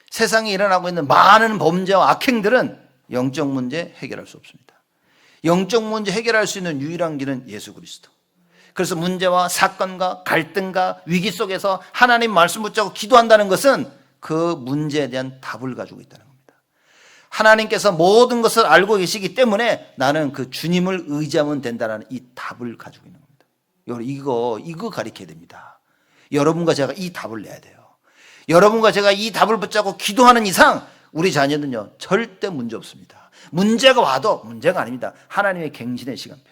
세상에 일어나고 있는 많은 범죄와 악행들은 영적 문제 해결할 수 없습니다. 영적 문제 해결할 수 있는 유일한 길은 예수 그리스도. 그래서 문제와 사건과 갈등과 위기 속에서 하나님 말씀 붙잡고 기도한다는 것은 그 문제에 대한 답을 가지고 있다는 겁니다. 하나님께서 모든 것을 알고 계시기 때문에 나는 그 주님을 의지하면 된다는 이 답을 가지고 있는 겁니다. 이거 가르쳐야 됩니다. 여러분과 제가 이 답을 내야 돼요. 여러분과 제가 이 답을 붙잡고 기도하는 이상 우리 자녀는요 절대 문제 없습니다. 문제가 와도 문제가 아닙니다. 하나님의 갱신의 시간표.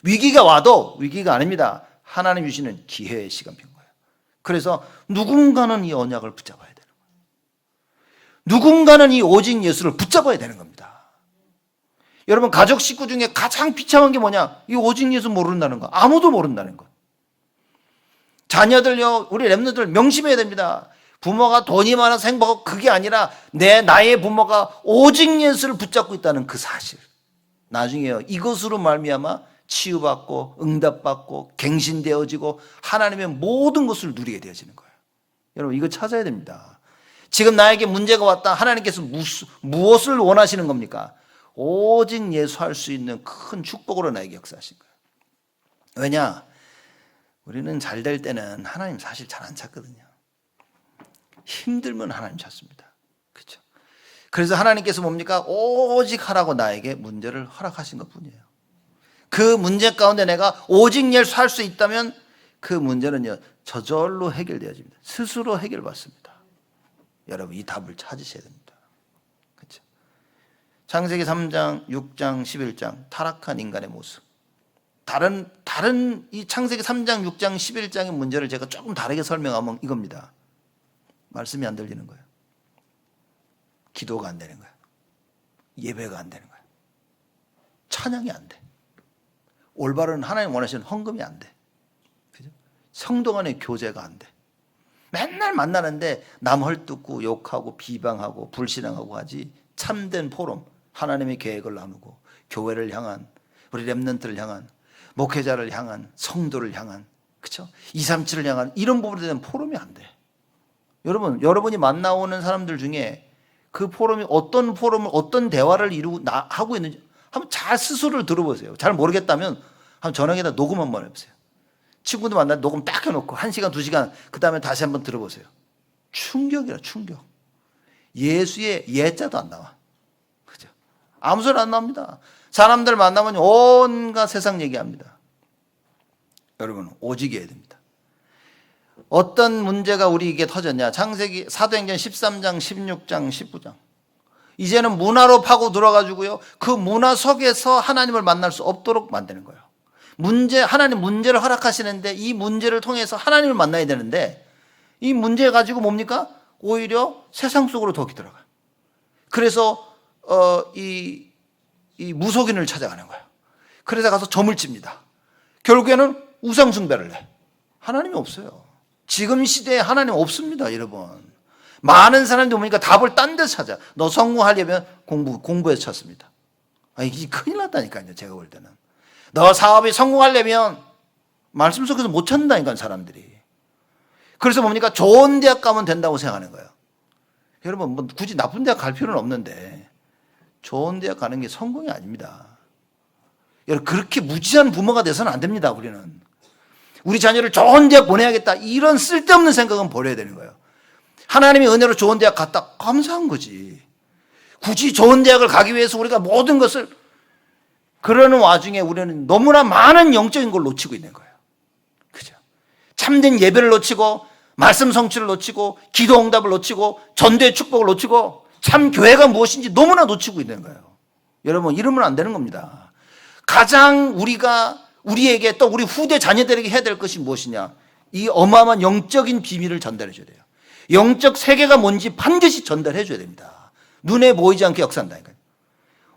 위기가 와도 위기가 아닙니다. 하나님 주시는 기회의 시간표인 거예요. 그래서 누군가는 이 언약을 붙잡아야 되는 거예요. 누군가는 이 오직 예수를 붙잡아야 되는 겁니다. 여러분, 가족 식구 중에 가장 비참한 게 뭐냐? 이 오직 예수 모른다는 거. 아무도 모른다는 거. 자녀들요, 우리 렘너들 명심해야 됩니다. 부모가 돈이 많아서 행복하고 그게 아니라 나의 부모가 오직 예수를 붙잡고 있다는 그 사실. 나중에요, 이것으로 말미암아 치유받고 응답받고 갱신되어지고 하나님의 모든 것을 누리게 되어지는 거예요. 여러분, 이거 찾아야 됩니다. 지금 나에게 문제가 왔다. 하나님께서 무엇을 원하시는 겁니까? 오직 예수할 수 있는 큰 축복으로 나에게 역사하신 거예요. 왜냐? 우리는 잘 될 때는 하나님 사실 잘 안 찾거든요. 힘들면 하나님 찾습니다. 그렇죠? 그래서 하나님께서 뭡니까? 오직 하라고 나에게 문제를 허락하신 것 뿐이에요. 그 문제 가운데 내가 오직 예수할 수 있다면 그 문제는요 저절로 해결되어집니다. 스스로 해결받습니다. 여러분, 이 답을 찾으셔야 됩니다. 그렇죠? 창세기 3장, 6장, 11장 타락한 인간의 모습. 다른 이 창세기 3장, 6장, 11장의 문제를 제가 조금 다르게 설명하면 이겁니다. 말씀이 안 들리는 거예요. 기도가 안 되는 거예요. 예배가 안 되는 거예요. 찬양이 안 돼. 올바른 하나님 원하시는 헌금이 안 돼. 그죠? 성도 간의 교제가 안 돼. 맨날 만나는데 남 헐뜯고 욕하고 비방하고 불신앙하고 하지 참된 포럼, 하나님의 계획을 나누고 교회를 향한, 우리 렘넌트를 향한, 목회자를 향한, 성도를 향한, 그렇죠? 237을 향한 이런 부분에 대한 포럼이 안 돼. 여러분이 만나오는 사람들 중에 그 포럼이 어떤 대화를 하고 있는지 한번 잘 스스로를 들어보세요. 잘 모르겠다면 한번 전화기에다 녹음 한번 해보세요. 친구들 만날 녹음 딱 해놓고 1시간, 2시간 그 다음에 다시 한번 들어보세요. 충격이라 충격. 예수의 예자도 안 나와. 그죠? 아무 소리 안 나옵니다. 사람들 만나면 온갖 세상 얘기합니다. 여러분, 오직해야 됩니다. 어떤 문제가 우리에게 터졌냐? 창세기 사도행전 13장, 16장, 19장. 이제는 문화로 파고 들어가지고요. 그 문화 속에서 하나님을 만날 수 없도록 만드는 거예요. 하나님 문제를 허락하시는데 이 문제를 통해서 하나님을 만나야 되는데 이 문제 가지고 뭡니까? 오히려 세상 속으로 더 들어가요. 그래서 이 무속인을 찾아가는 거예요. 그래서 가서 점을 찝니다. 결국에는 우상 숭배를 해. 하나님이 없어요. 지금 시대에 하나님 없습니다, 여러분. 많은 사람들이 보니까 답을 딴 데서 찾아. 너 성공하려면 공부해서 찾습니다. 이게 큰일 났다니까요, 제가 볼 때는. 너 사업이 성공하려면 말씀 속에서 못 찾는다니까, 사람들이. 그래서 뭡니까? 좋은 대학 가면 된다고 생각하는 거예요. 여러분, 뭐 굳이 나쁜 대학 갈 필요는 없는데 좋은 대학 가는 게 성공이 아닙니다. 여러분, 그렇게 무지한 부모가 돼서는 안 됩니다, 우리는. 우리 자녀를 좋은 대학 보내야겠다, 이런 쓸데없는 생각은 버려야 되는 거예요. 하나님의 은혜로 좋은 대학 갔다, 감사한 거지. 굳이 좋은 대학을 가기 위해서 우리가 모든 것을, 그러는 와중에 우리는 너무나 많은 영적인 걸 놓치고 있는 거예요. 그죠? 참된 예배를 놓치고, 말씀 성취를 놓치고, 기도 응답을 놓치고, 전도의 축복을 놓치고, 참 교회가 무엇인지 너무나 놓치고 있는 거예요. 여러분, 이러면 안 되는 겁니다. 가장 우리에게 또 우리 후대 자녀들에게 해야 될 것이 무엇이냐? 이 어마어마한 영적인 비밀을 전달해 줘야 돼요. 영적 세계가 뭔지 반드시 전달해 줘야 됩니다. 눈에 보이지 않게 역사한다니까요.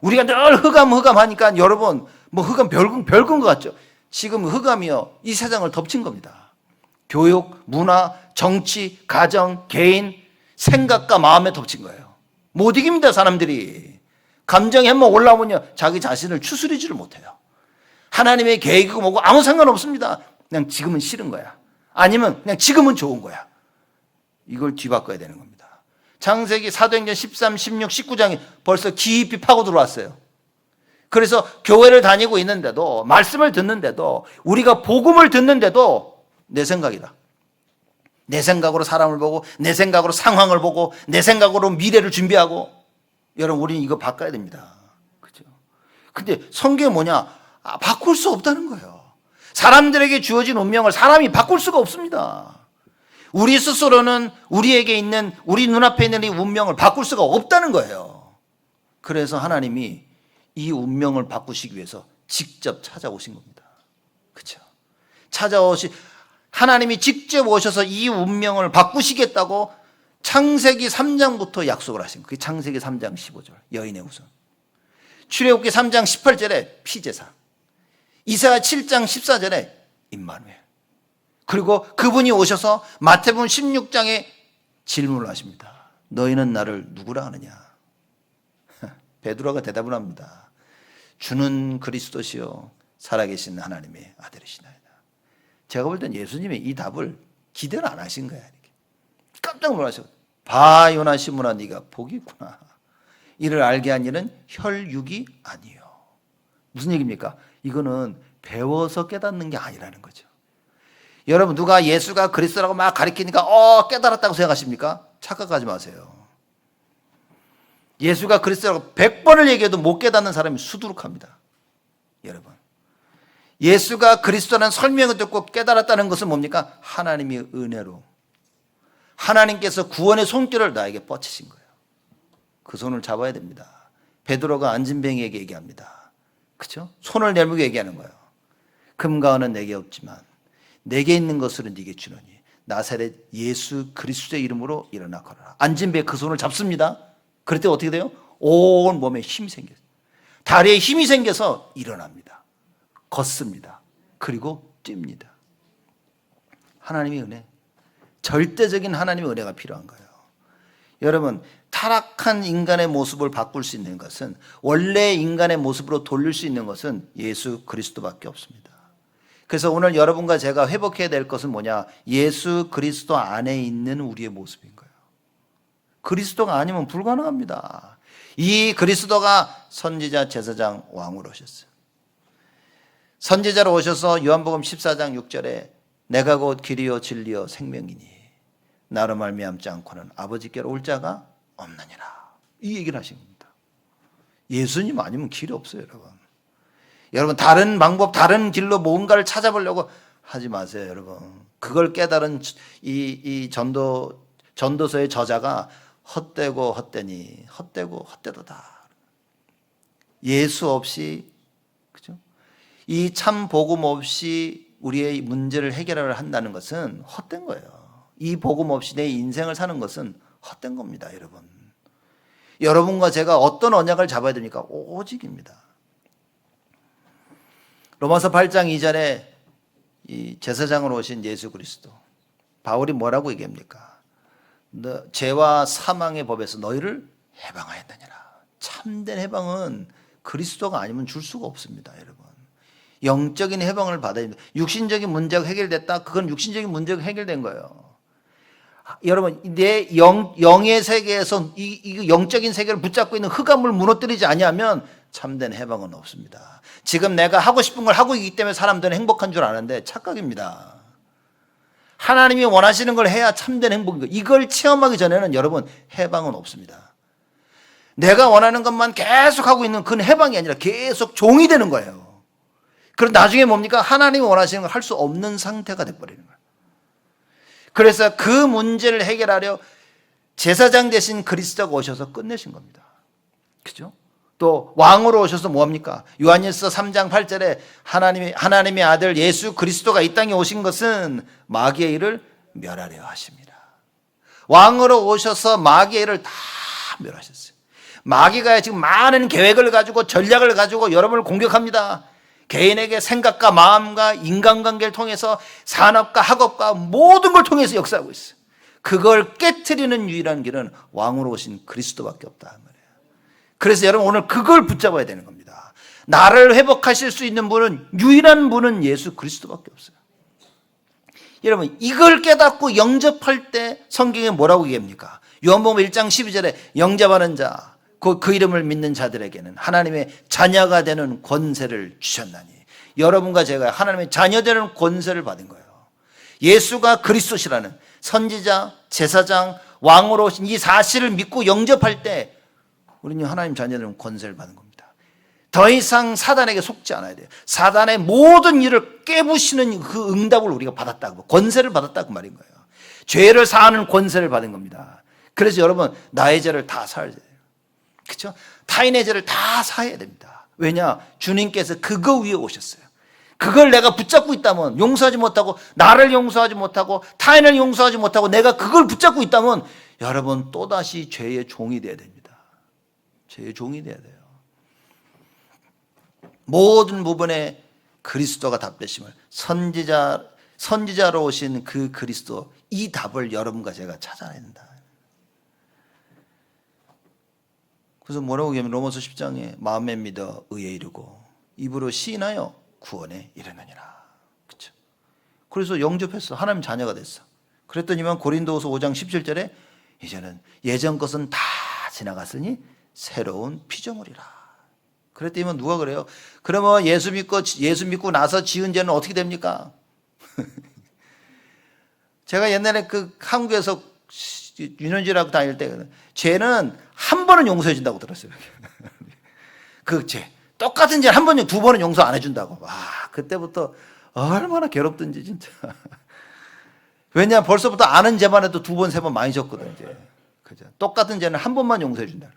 우리가 늘 흑암 하니까 여러분, 뭐 흑암 별건 것 같죠? 지금 흑암이요, 이 세상을 덮친 겁니다. 교육, 문화, 정치, 가정, 개인, 생각과 마음에 덮친 거예요. 못 이깁니다, 사람들이. 감정이 한번 올라오면요, 자기 자신을 추스리지를 못해요. 하나님의 계획이고 뭐고 아무 상관없습니다. 그냥 지금은 싫은 거야. 아니면 그냥 지금은 좋은 거야. 이걸 뒤바꿔야 되는 겁니다. 창세기 사도행전 13, 16, 19장이 벌써 깊이 파고 들어왔어요. 그래서 교회를 다니고 있는데도, 말씀을 듣는데도, 우리가 복음을 듣는데도 내 생각이다. 내 생각으로 사람을 보고, 내 생각으로 상황을 보고, 내 생각으로 미래를 준비하고. 여러분, 우리는 이거 바꿔야 됩니다. 그죠? 근데 성경이 뭐냐? 바꿀 수 없다는 거예요. 사람들에게 주어진 운명을 사람이 바꿀 수가 없습니다. 우리 스스로는 우리에게 있는, 우리 눈앞에 있는 이 운명을 바꿀 수가 없다는 거예요. 그래서 하나님이 이 운명을 바꾸시기 위해서 직접 찾아오신 겁니다. 그렇죠? 하나님이 직접 오셔서 이 운명을 바꾸시겠다고 창세기 3장부터 약속을 하신 거예요. 그게 창세기 3장 15절, 여인의 후손. 출애굽기 3장 18절에 피제사. 이사야 7장 14절에 임마누엘. 그리고 그분이 오셔서 마태복음 16장에 질문을 하십니다. 너희는 나를 누구라 하느냐? 베드로가 대답을 합니다. 주는 그리스도시요 살아계신 하나님의 아들이시나이다. 제가 볼 땐 예수님이 이 답을 기대를 안 하신 거야. 이렇게. 깜짝 놀라셔. 봐 요나 시몬아, 네가 복이 있구나. 이를 알게 한 이는 혈육이 아니요. 무슨 얘기입니까? 이거는 배워서 깨닫는 게 아니라는 거죠. 여러분, 누가 예수가 그리스도라고 막 가르치니까 깨달았다고 생각하십니까? 착각하지 마세요. 예수가 그리스도라고 100번을 얘기해도 못 깨닫는 사람이 수두룩합니다. 여러분, 예수가 그리스도라는 설명을 듣고 깨달았다는 것은 뭡니까? 하나님의 은혜로 하나님께서 구원의 손길을 나에게 뻗치신 거예요. 그 손을 잡아야 됩니다. 베드로가 안진뱅이에게 얘기합니다. 그렇죠? 손을 내밀고 얘기하는 거예요. 금과 은은 내게 없지만 내게 있는 것으로 네게 주노니 나사렛 예수 그리스도의 이름으로 일어나 걸어라. 안진뱅이 그 손을 잡습니다. 그럴 때 어떻게 돼요? 온 몸에 힘이 생겨요. 다리에 힘이 생겨서 일어납니다. 걷습니다. 그리고 뜁니다. 하나님의 은혜, 절대적인 하나님의 은혜가 필요한 거예요. 여러분, 타락한 인간의 모습을 바꿀 수 있는 것은, 원래 인간의 모습으로 돌릴 수 있는 것은 예수 그리스도밖에 없습니다. 그래서 오늘 여러분과 제가 회복해야 될 것은 뭐냐? 예수 그리스도 안에 있는 우리의 모습인 거예요. 그리스도가 아니면 불가능합니다. 이 그리스도가 선지자, 제사장, 왕으로 오셨어요. 선지자로 오셔서 요한복음 14장 6절에 내가 곧 길이요 진리요 생명이니 나로 말미암지 않고는 아버지께로 올 자가 없느니라. 이 얘기를 하신 겁니다. 예수님 아니면 길이 없어요, 여러분. 여러분, 다른 방법, 다른 길로 뭔가를 찾아보려고 하지 마세요, 여러분. 그걸 깨달은 이 전도서의 저자가 헛되고 헛되니 헛되고 헛되도다. 예수 없이, 그죠? 이 참 복음 없이 우리의 문제를 해결을 한다는 것은 헛된 거예요. 이 복음 없이 내 인생을 사는 것은 헛된 겁니다, 여러분. 여러분과 제가 어떤 언약을 잡아야 됩니까? 오직입니다. 로마서 8장 2절에 이 제사장으로 오신 예수 그리스도, 바울이 뭐라고 얘기합니까? 죄와 사망의 법에서 너희를 해방하였느니라. 참된 해방은 그리스도가 아니면 줄 수가 없습니다, 여러분. 영적인 해방을 받아야 됩니다. 육신적인 문제가 해결됐다? 그건 육신적인 문제가 해결된 거예요. 여러분, 내 영의 세계에서 이 영적인 세계를 붙잡고 있는 흑암을 무너뜨리지 아니하면 참된 해방은 없습니다. 지금 내가 하고 싶은 걸 하고 있기 때문에 사람들은 행복한 줄 아는데 착각입니다. 하나님이 원하시는 걸 해야 참된 행복인 거예요. 이걸 체험하기 전에는 여러분 해방은 없습니다. 내가 원하는 것만 계속 하고 있는 그건 해방이 아니라 계속 종이 되는 거예요. 그럼 나중에 뭡니까? 하나님이 원하시는 걸 할 수 없는 상태가 돼버리는 거예요. 그래서 그 문제를 해결하려 제사장 대신 그리스도가 오셔서 끝내신 겁니다. 그죠? 또 왕으로 오셔서 뭐합니까? 요한일서 3장 8절에 하나님의 아들 예수 그리스도가 이 땅에 오신 것은 마귀의 일을 멸하려 하십니다. 왕으로 오셔서 마귀의 일을 다 멸하셨어요. 마귀가 지금 많은 계획을 가지고 전략을 가지고 여러분을 공격합니다. 개인에게 생각과 마음과 인간관계를 통해서 산업과 학업과 모든 걸 통해서 역사하고 있어요. 그걸 깨트리는 유일한 길은 왕으로 오신 그리스도밖에 없다 말이에요. 그래서 여러분 오늘 그걸 붙잡아야 되는 겁니다. 나를 회복하실 수 있는 분은 유일한 분은 예수 그리스도밖에 없어요. 여러분 이걸 깨닫고 영접할 때 성경에 뭐라고 얘기합니까? 요한복음 1장 12절에 영접하는 자 그 이름을 믿는 자들에게는 하나님의 자녀가 되는 권세를 주셨나니, 여러분과 제가 하나님의 자녀 되는 권세를 받은 거예요. 예수가 그리스도시라는 선지자, 제사장, 왕으로 오신 이 사실을 믿고 영접할 때 우리는 하나님 자녀 되는 권세를 받은 겁니다. 더 이상 사단에게 속지 않아야 돼요. 사단의 모든 일을 깨부시는 그 응답을 우리가 받았다고, 권세를 받았다고 말인 거예요. 죄를 사하는 권세를 받은 겁니다. 그래서 여러분 나의 죄를 다 사야 돼요. 그렇죠? 타인의 죄를 다 사야 됩니다. 왜냐? 주님께서 그거 위에 오셨어요. 그걸 내가 붙잡고 있다면, 용서하지 못하고 나를 용서하지 못하고 타인을 용서하지 못하고 내가 그걸 붙잡고 있다면 여러분 또다시 죄의 종이 되어야 됩니다. 죄의 종이 되어야 돼요. 모든 부분에 그리스도가 답되심을, 선지자로 오신 그 그리스도, 이 답을 여러분과 제가 찾아내야 된다. 그래서 뭐라고 얘기하면 로마서 10장에 마음에 믿어 의에 이르고 입으로 시인하여 구원에 이르느니라. 그렇죠? 그래서 영접했어. 하나님 자녀가 됐어. 그랬더니만 고린도후서 5장 17절에 이제는 예전 것은 다 지나갔으니 새로운 피조물이라. 그랬더니만 누가 그래요? 그러면 예수 믿고 나서 지은 죄는 어떻게 됩니까? 제가 옛날에 그 한국에서 유년지라고 다닐 때 죄는 한 번은 용서해 준다고 들었어요. 그 죄 똑같은 죄 한 번은, 두 번은 용서 안 해준다고. 와, 그때부터 얼마나 괴롭든지 진짜. 왜냐 벌써부터 아는 죄만 해도 두 번, 세 번 많이 졌거든 이제. 그죠? 똑같은 죄는 한 번만 용서해 준다.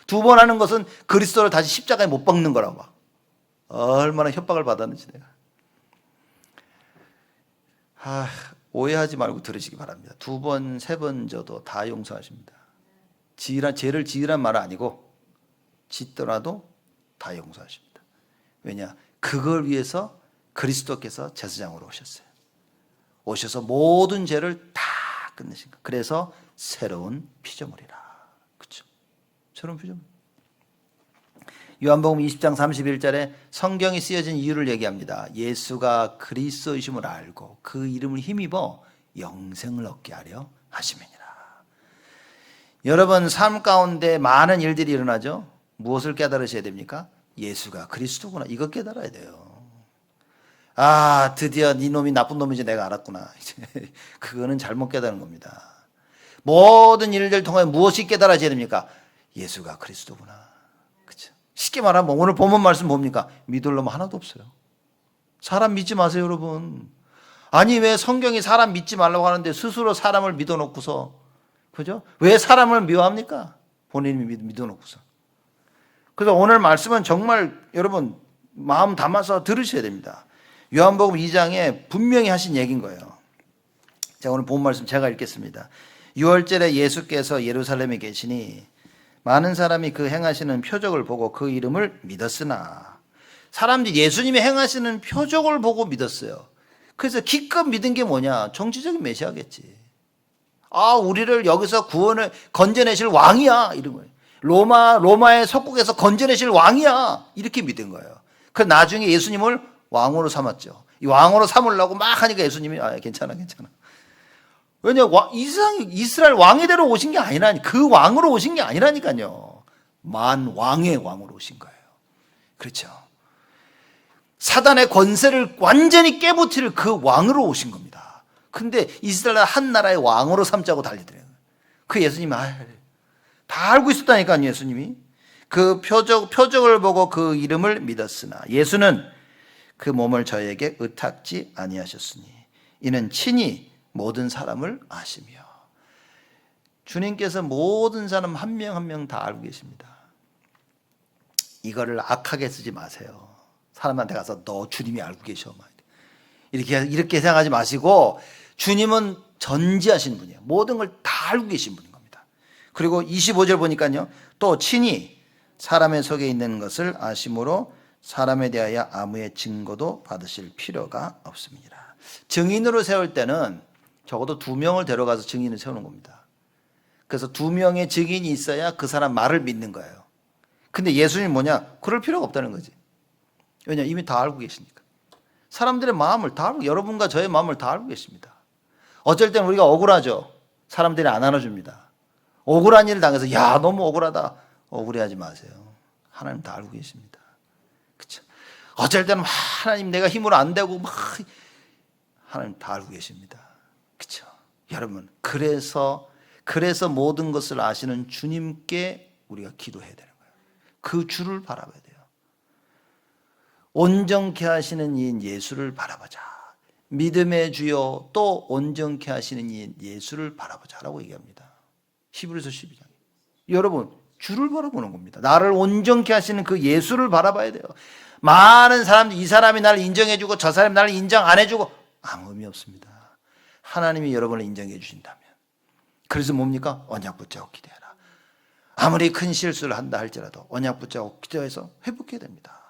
두 번 하는 것은 그리스도를 다시 십자가에 못 박는 거라고. 얼마나 협박을 받았는지 내가. 오해하지 말고 들으시기 바랍니다. 두 번, 세 번 져도 다 용서하십니다. 죄를 지으란 말은 아니고 짓더라도 다 용서하십니다. 왜냐? 그걸 위해서 그리스도께서 제사장으로 오셨어요. 오셔서 모든 죄를 다 끝내신 거. 그래서 새로운 피조물이라. 그렇죠? 새로운 피조물. 요한복음 20장 31절에 성경이 쓰여진 이유를 얘기합니다. 예수가 그리스도이심을 알고 그 이름을 힘입어 영생을 얻게 하려 하심이니라. 여러분 삶 가운데 많은 일들이 일어나죠. 무엇을 깨달으셔야 됩니까? 예수가 그리스도구나. 이거 깨달아야 돼요. 드디어 네 놈이 나쁜 놈인지 내가 알았구나. 그거는 잘못 깨달은 겁니다. 모든 일들 통해 무엇이 깨달아져야 됩니까? 예수가 그리스도구나. 그렇죠? 쉽게 말하면 오늘 본문 말씀 뭡니까? 믿을 놈 하나도 없어요. 사람 믿지 마세요, 여러분. 아니 왜 성경이 사람 믿지 말라고 하는데 스스로 사람을 믿어놓고서, 그죠? 왜 사람을 미워합니까? 본인이 믿어놓고서. 그래서 오늘 말씀은 정말 여러분 마음 담아서 들으셔야 됩니다. 요한복음 2장에 분명히 하신 얘기인 거예요. 자, 오늘 본 말씀 제가 읽겠습니다. 6월절에 예수께서 예루살렘에 계시니 많은 사람이 그 행하시는 표적을 보고 그 이름을 믿었으나, 사람들이 예수님이 행하시는 표적을 보고 믿었어요. 그래서 기껏 믿은 게 뭐냐? 정치적인 메시아겠지. 아, 우리를 여기서 구원을 건져내실 왕이야, 이런 거예요. 로마의 속국에서 건져내실 왕이야, 이렇게 믿은 거예요. 그 나중에 예수님을 왕으로 삼았죠. 이 왕으로 삼으려고 막 하니까 예수님이 괜찮아. 왜냐, 이스라엘 왕이 되러 오신 게 아니라니, 그 왕으로 오신 게 아니라니까요. 왕의 왕으로 오신 거예요. 그렇죠. 사단의 권세를 완전히 깨부틸 그 왕으로 오신 겁니다. 근데 이스라엘 한 나라의 왕으로 삼자고 달리더래요. 그 예수님이 다 알고 있었다니까요. 예수님이 그 표적을 보고 그 이름을 믿었으나 예수는 그 몸을 저에게 의탁지 아니하셨으니 이는 친히 모든 사람을 아시며. 주님께서 모든 사람 한 명 한 명 다 알고 계십니다. 이거를 악하게 쓰지 마세요. 사람한테 가서 너 주님이 알고 계셔, 이렇게 생각하지 마시고, 주님은 전지하신 분이에요. 모든 걸 다 알고 계신 분인 겁니다. 그리고 25절 보니까요, 또 친히 사람의 속에 있는 것을 아심으로 사람에 대하여 아무의 증거도 받으실 필요가 없습니다. 증인으로 세울 때는 적어도 2명을 데려가서 증인을 세우는 겁니다. 그래서 2명의 증인이 있어야 그 사람 말을 믿는 거예요. 근데 예수님은 뭐냐? 그럴 필요가 없다는 거지. 왜냐? 이미 다 알고 계시니까. 사람들의 마음을 다 알고, 여러분과 저의 마음을 다 알고 계십니다. 어쩔 때는 우리가 억울하죠. 사람들이 안 안아줍니다. 억울한 일을 당해서 야, 너무 억울하다. 억울해하지 마세요. 하나님 다 알고 계십니다. 그렇죠? 어쩔 때는 하나님 내가 힘으로 안 되고 하나님 다 알고 계십니다. 그렇죠? 여러분, 그래서 모든 것을 아시는 주님께 우리가 기도해야 되는 거예요. 그 주를 바라봐야 돼요. 온전케 하시는 이인 예수를 바라보자. 믿음의 주여 또 온전케 하시는 이인 예수를 바라보자라고 얘기합니다. 히브리서 12장. 여러분, 주를 바라보는 겁니다. 나를 온전케 하시는 그 예수를 바라봐야 돼요. 많은 사람들, 이 사람이 나를 인정해주고 저 사람이 나를 인정 안 해주고 아무 의미 없습니다. 하나님이 여러분을 인정해 주신다면. 그래서 뭡니까? 언약 붙잡고 기도해라. 아무리 큰 실수를 한다 할지라도 언약 붙잡고 기도해서 회복해야 됩니다.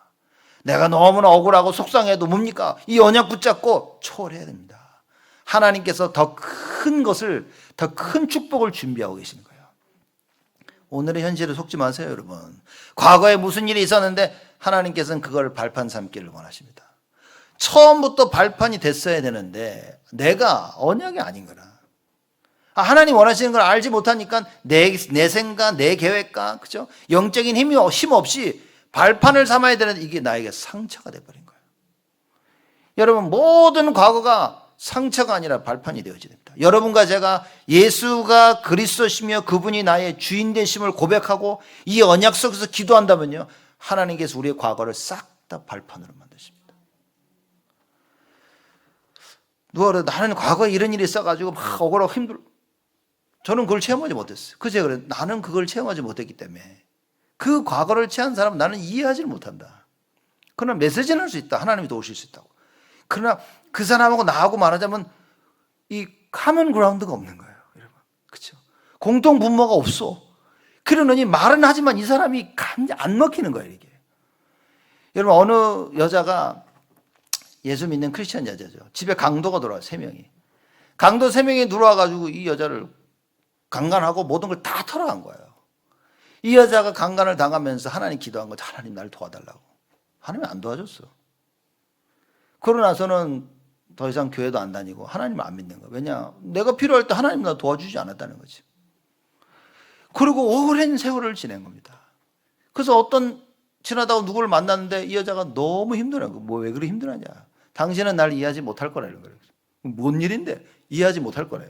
내가 너무나 억울하고 속상해도 뭡니까? 이 언약 붙잡고 초월해야 됩니다. 하나님께서 더 큰 것을, 더 큰 축복을 준비하고 계시는 거예요. 오늘의 현실에 속지 마세요, 여러분. 과거에 무슨 일이 있었는데 하나님께서는 그걸 발판 삼기를 원하십니다. 처음부터 발판이 됐어야 되는데 내가 언약이 아닌 거라. 하나님 원하시는 걸 알지 못하니까 내 생각, 내 계획과, 그죠? 영적인 힘 없이 발판을 삼아야 되는데 이게 나에게 상처가 돼버린 거예요. 여러분, 모든 과거가 상처가 아니라 발판이 되어져야 됩니다. 여러분과 제가 예수가 그리스도시며 그분이 나의 주인 되심을 고백하고 이 언약 속에서 기도한다면요, 하나님께서 우리의 과거를 싹 다 발판으로 만드십니다. 누가 나는 과거에 이런 일이 있어가지고 막 억울하고 힘들어. 저는 그걸 체험하지 못했어요. 그제 그래, 나는 그걸 체험하지 못했기 때문에 그 과거를 체한 사람은 나는 이해하지를 못한다. 그러나 메시지는 할 수 있다. 하나님이 도우실 수 있다고. 그러나 그 사람하고 나하고 말하자면 이 커먼 그라운드가 없는 거예요, 여러분. 그렇죠? 공통 분모가 없어. 그러느니 말은 하지만 이 사람이 안 먹히는 거예요, 이게. 여러분, 어느 여자가 예수 믿는 크리스천 여자죠. 집에 강도가 들어와요, 3명이. 강도 3명이 들어와가지고 이 여자를 강간하고 모든 걸 다 털어간 거예요. 이 여자가 강간을 당하면서 하나님 기도한 거죠. 하나님 날 도와달라고. 하나님이 안 도와줬어. 그러고 나서는 더 이상 교회도 안 다니고 하나님을 안 믿는 거예요. 왜냐? 내가 필요할 때 하나님 나 도와주지 않았다는 거지. 그리고 오랜 세월을 지낸 겁니다. 그래서 지나다가 누구를 만났는데 이 여자가 너무 힘들어요. 왜 그리 힘들어하냐? 당신은 날 이해하지 못할 거라 이런 거예요. 뭔 일인데 이해하지 못할 거래.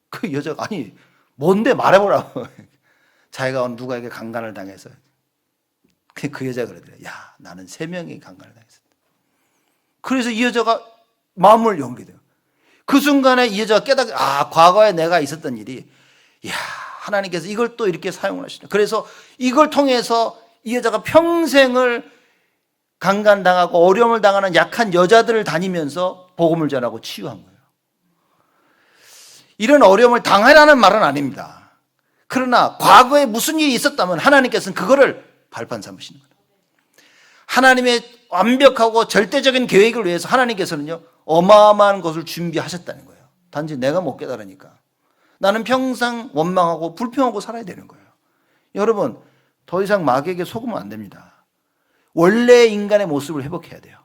그 여자가 아니 뭔데 말해보라고. 자기가 누구에게 강간을 당해서 그 여자가 그러더래요. 야, 나는 3명이 강간을 당했었다. 그래서 이 여자가 마음을 열게 돼요. 그 순간에 이 여자가 깨닫게, 과거에 내가 있었던 일이, 야, 하나님께서 이걸 또 이렇게 사용을 하시네. 그래서 이걸 통해서 이 여자가 평생을 강간당하고 어려움을 당하는 약한 여자들을 다니면서 복음을 전하고 치유한 거예요. 이런 어려움을 당하라는 말은 아닙니다. 그러나 과거에 무슨 일이 있었다면 하나님께서는 그거를 발판 삼으시는 거예요. 하나님의 완벽하고 절대적인 계획을 위해서 하나님께서는요, 어마어마한 것을 준비하셨다는 거예요. 단지 내가 못 깨달으니까. 나는 평생 원망하고 불평하고 살아야 되는 거예요. 여러분, 더 이상 마귀에게 속으면 안 됩니다. 원래 인간의 모습을 회복해야 돼요.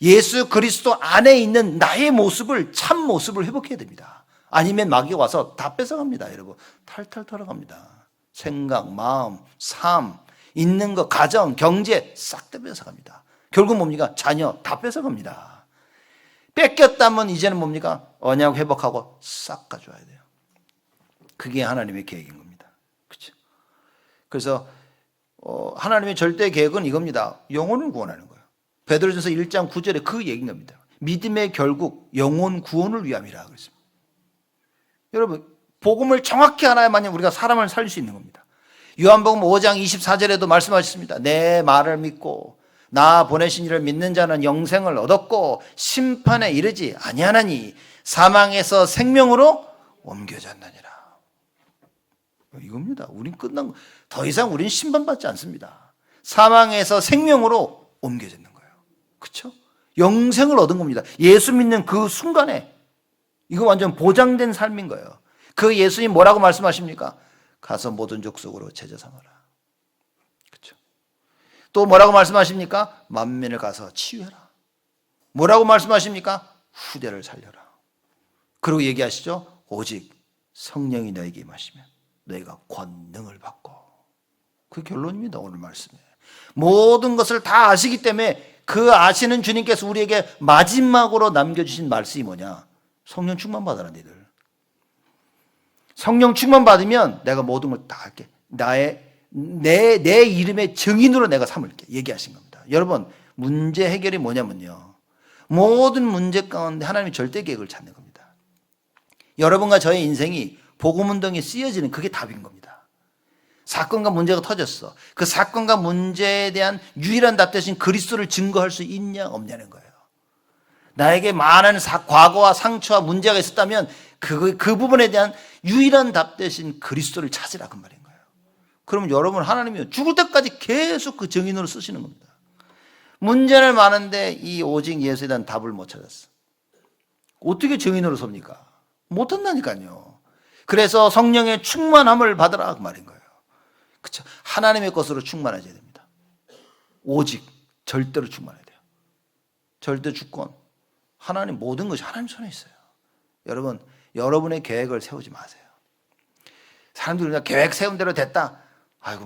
예수 그리스도 안에 있는 나의 모습을, 참 모습을 회복해야 됩니다. 아니면 마귀가 와서 다 뺏어갑니다. 여러분, 탈탈 털어갑니다. 생각, 마음, 삶, 있는 거, 가정, 경제 싹 다 뺏어갑니다. 결국 뭡니까? 자녀 다 뺏어갑니다. 뺏겼다면 이제는 뭡니까? 언약 회복하고 싹 가져와야 돼요. 그게 하나님의 계획인 겁니다. 그렇죠? 그래서 하나님의 절대 계획은 이겁니다. 영혼을 구원하는 거예요. 베드로전서 1장 9절에 그 얘기인 겁니다. 믿음의 결국 영혼 구원을 위함이라 그랬습니다. 여러분, 복음을 정확히 알아야만 우리가 사람을 살릴 수 있는 겁니다. 요한복음 5장 24절에도 말씀하셨습니다. 내 말을 믿고 나 보내신 이를 믿는 자는 영생을 얻었고 심판에 이르지 아니하나니 사망에서 생명으로 옮겨졌느니라. 이겁니다. 우린 끝난 거. 더 이상 우린 심판받지 않습니다. 사망에서 생명으로 옮겨졌는 거예요. 그렇죠? 영생을 얻은 겁니다. 예수 믿는 그 순간에 이거 완전 보장된 삶인 거예요. 그 예수님 뭐라고 말씀하십니까? 가서 모든 족속으로 제자 삼아라. 그렇죠? 또 뭐라고 말씀하십니까? 만민을 가서 치유해라. 뭐라고 말씀하십니까? 후대를 살려라. 그리고 얘기하시죠? 오직 성령이 너에게 임하시면 너희가 권능을 받고. 그 결론입니다. 오늘 말씀에. 모든 것을 다 아시기 때문에 그 아시는 주님께서 우리에게 마지막으로 남겨주신 말씀이 뭐냐? 성령 충만 받아라 너희들. 성령 충만 받으면 내가 모든 걸 다 할게. 내 이름의 증인으로 내가 삼을게. 얘기하신 겁니다. 여러분, 문제 해결이 뭐냐면요, 모든 문제 가운데 하나님의 절대 계획을 찾는 겁니다. 여러분과 저의 인생이 복음운동에 쓰여지는 그게 답인 겁니다. 사건과 문제가 터졌어. 그 사건과 문제에 대한 유일한 답 대신 그리스도를 증거할 수 있냐 없냐는 거예요. 나에게 많은 과거와 상처와 문제가 있었다면 그 부분에 대한 유일한 답 대신 그리스도를 찾으라 그 말인 거예요. 그러면 여러분, 하나님이 죽을 때까지 계속 그 증인으로 쓰시는 겁니다. 문제는 많은데 이 오직 예수에 대한 답을 못 찾았어. 어떻게 증인으로 섭니까? 못한다니까요. 그래서 성령의 충만함을 받으라 그 말인 거예요. 그렇죠? 하나님의 것으로 충만해져야 됩니다. 오직 절대로 충만해야 돼요. 절대 주권. 하나님 모든 것이 하나님 손에 있어요. 여러분, 여러분의 계획을 세우지 마세요. 사람들이 그냥 계획 세운 대로 됐다. 아이고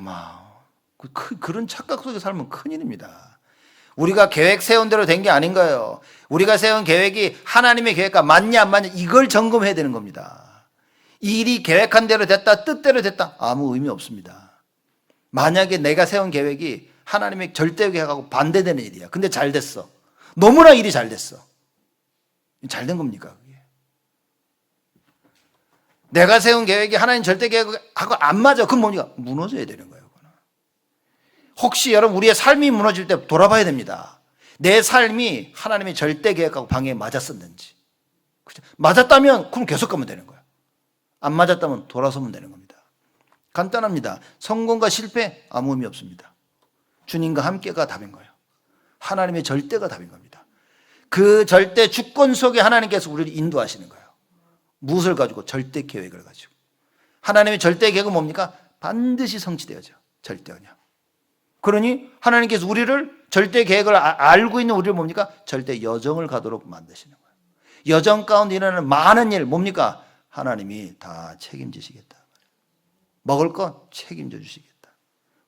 그런 착각 속에 살면 큰일입니다. 우리가 계획 세운 대로 된 게 아닌 거예요. 우리가 세운 계획이 하나님의 계획과 맞냐 안 맞냐 이걸 점검해야 되는 겁니다. 이 일이 계획한 대로 됐다, 뜻대로 됐다, 아무 의미 없습니다. 만약에 내가 세운 계획이 하나님의 절대 계획하고 반대되는 일이야. 근데 잘 됐어. 너무나 일이 잘 됐어. 잘 된 겁니까? 그게? 내가 세운 계획이 하나님 절대 계획하고 안 맞아. 그럼 뭡니까? 무너져야 되는 거예요. 혹시 여러분 우리의 삶이 무너질 때 돌아봐야 됩니다. 내 삶이 하나님의 절대 계획하고 방향에 맞았었는지. 그렇죠? 맞았다면 그럼 계속 가면 되는 거예요. 안 맞았다면 돌아서면 되는 겁니다. 간단합니다. 성공과 실패 아무 의미 없습니다. 주님과 함께가 답인 거예요. 하나님의 절대가 답인 겁니다. 그 절대 주권 속에 하나님께서 우리를 인도하시는 거예요. 무엇을 가지고? 절대 계획을 가지고. 하나님의 절대 계획은 뭡니까? 반드시 성취되어져. 절대 언약. 그러니 하나님께서 우리를 절대 계획을 알고 있는 우리를 뭡니까? 절대 여정을 가도록 만드시는 거예요. 여정 가운데 일어나는 많은 일 뭡니까? 하나님이 다 책임지시겠다. 먹을 거 책임져 주시겠다.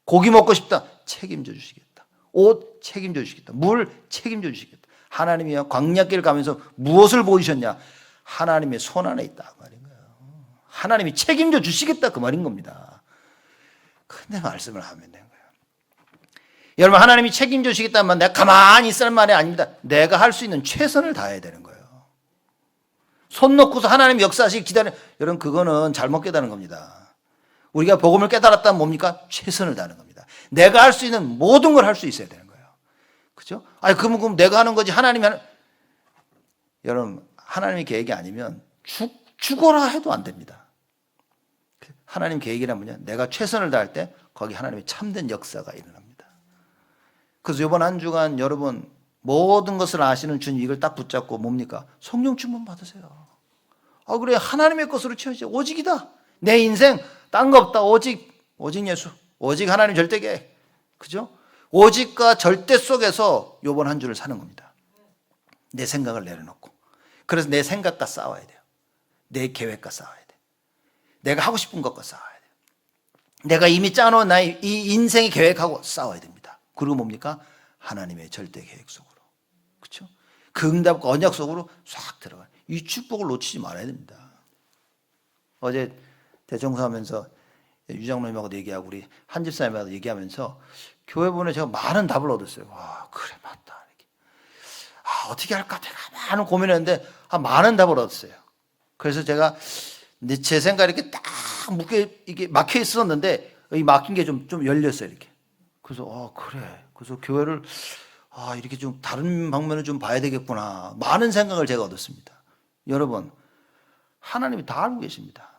고기 먹고 싶다. 책임져 주시겠다. 옷 책임져 주시겠다. 물 책임져 주시겠다. 하나님이 광야길 가면서 무엇을 보이셨냐? 하나님의 손 안에 있다 그 말인 거예요. 하나님이 책임져 주시겠다 그 말인 겁니다. 근데 말씀을 하면 되는 거예요. 여러분, 하나님이 책임져 주시겠다면 내가 가만히 있을 말이 아닙니다. 내가 할 수 있는 최선을 다해야 되는 거예요. 손 놓고서 하나님 역사하시기 기다리는, 여러분 그거는 잘못 깨달은 겁니다. 우리가 복음을 깨달았다면 뭡니까? 최선을 다하는 겁니다. 내가 할 수 있는 모든 걸 할 수 있어야 되는 거예요. 그렇죠? 아니 그럼 내가 하는 거지 하나님이 하는. 여러분, 하나님의 계획이 아니면 죽어라 해도 안 됩니다. 하나님 계획이라면요, 내가 최선을 다할 때 거기 하나님의 참된 역사가 일어납니다. 그래서 이번 한 주간 여러분 모든 것을 아시는 주님 이걸 딱 붙잡고 뭡니까? 성령 충만 받으세요. 그래, 하나님의 것으로 채워져. 오직이다. 내 인생 딴 거 없다. 오직 예수. 오직 하나님 절대 계획. 그죠? 오직과 절대 속에서 이번 한 주를 사는 겁니다. 내 생각을 내려놓고. 그래서 내 생각과 싸워야 돼요. 내 계획과 싸워야 돼요. 내가 하고 싶은 것과 싸워야 돼요. 내가 이미 짜놓은 나의 이 인생의 계획하고 싸워야 됩니다. 그리고 뭡니까? 하나님의 절대 계획 속으로. 그렇죠? 그 응답과 언약 속으로 싹 들어가요. 이 축복을 놓치지 말아야 됩니다. 어제 대청소하면서 유장로님하고도 얘기하고 우리 한 집사님하고도 얘기하면서 교회 보내 제가 많은 답을 얻었어요. 와, 그래, 맞다. 이렇게. 어떻게 할까? 내가 많은 고민했는데 많은 답을 얻었어요. 그래서 제가 제 생각에 이렇게 딱 이게 막혀 있었는데 이 막힌 게 좀 열렸어요. 이렇게. 그래서 그래. 그래서 교회를 이렇게 좀 다른 방면을 좀 봐야 되겠구나. 많은 생각을 제가 얻었습니다. 여러분, 하나님이 다 알고 계십니다.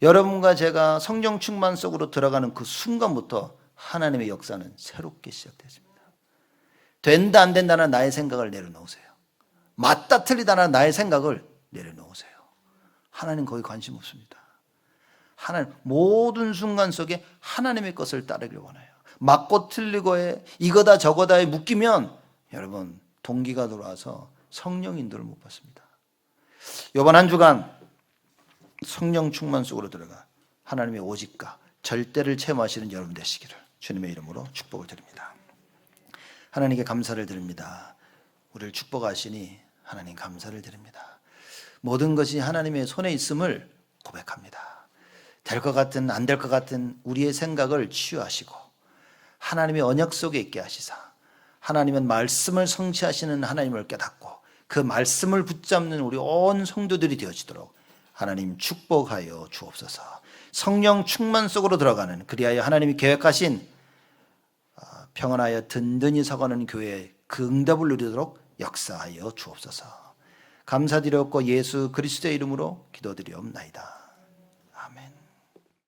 여러분과 제가 성령 충만 속으로 들어가는 그 순간부터 하나님의 역사는 새롭게 시작됐습니다. 된다 안 된다는 나의 생각을 내려놓으세요. 맞다 틀리다는 나의 생각을 내려놓으세요. 하나님 거기 관심 없습니다. 하나님 모든 순간 속에 하나님의 것을 따르길 원해요. 맞고 틀리고에 이거다 저거다에 묶이면 여러분 동기가 돌아와서 성령 인도를 못 받습니다. 이번 한 주간 성령 충만 속으로 들어가 하나님의 오직과 절대를 체험하시는 여러분 되시기를 주님의 이름으로 축복을 드립니다. 하나님께 감사를 드립니다. 우리를 축복하시니 하나님 감사를 드립니다. 모든 것이 하나님의 손에 있음을 고백합니다. 될 것 같은 안 될 것 같은 우리의 생각을 치유하시고 하나님의 언약 속에 있게 하시사 하나님은 말씀을 성취하시는 하나님을 깨닫고 그 말씀을 붙잡는 우리 온 성도들이 되어지도록 하나님 축복하여 주옵소서. 성령 충만 속으로 들어가는 그리하여 하나님이 계획하신 평안하여 든든히 서가는 교회의 그 응답을 누리도록 역사하여 주옵소서. 감사드렸고 예수 그리스도의 이름으로 기도드리옵나이다.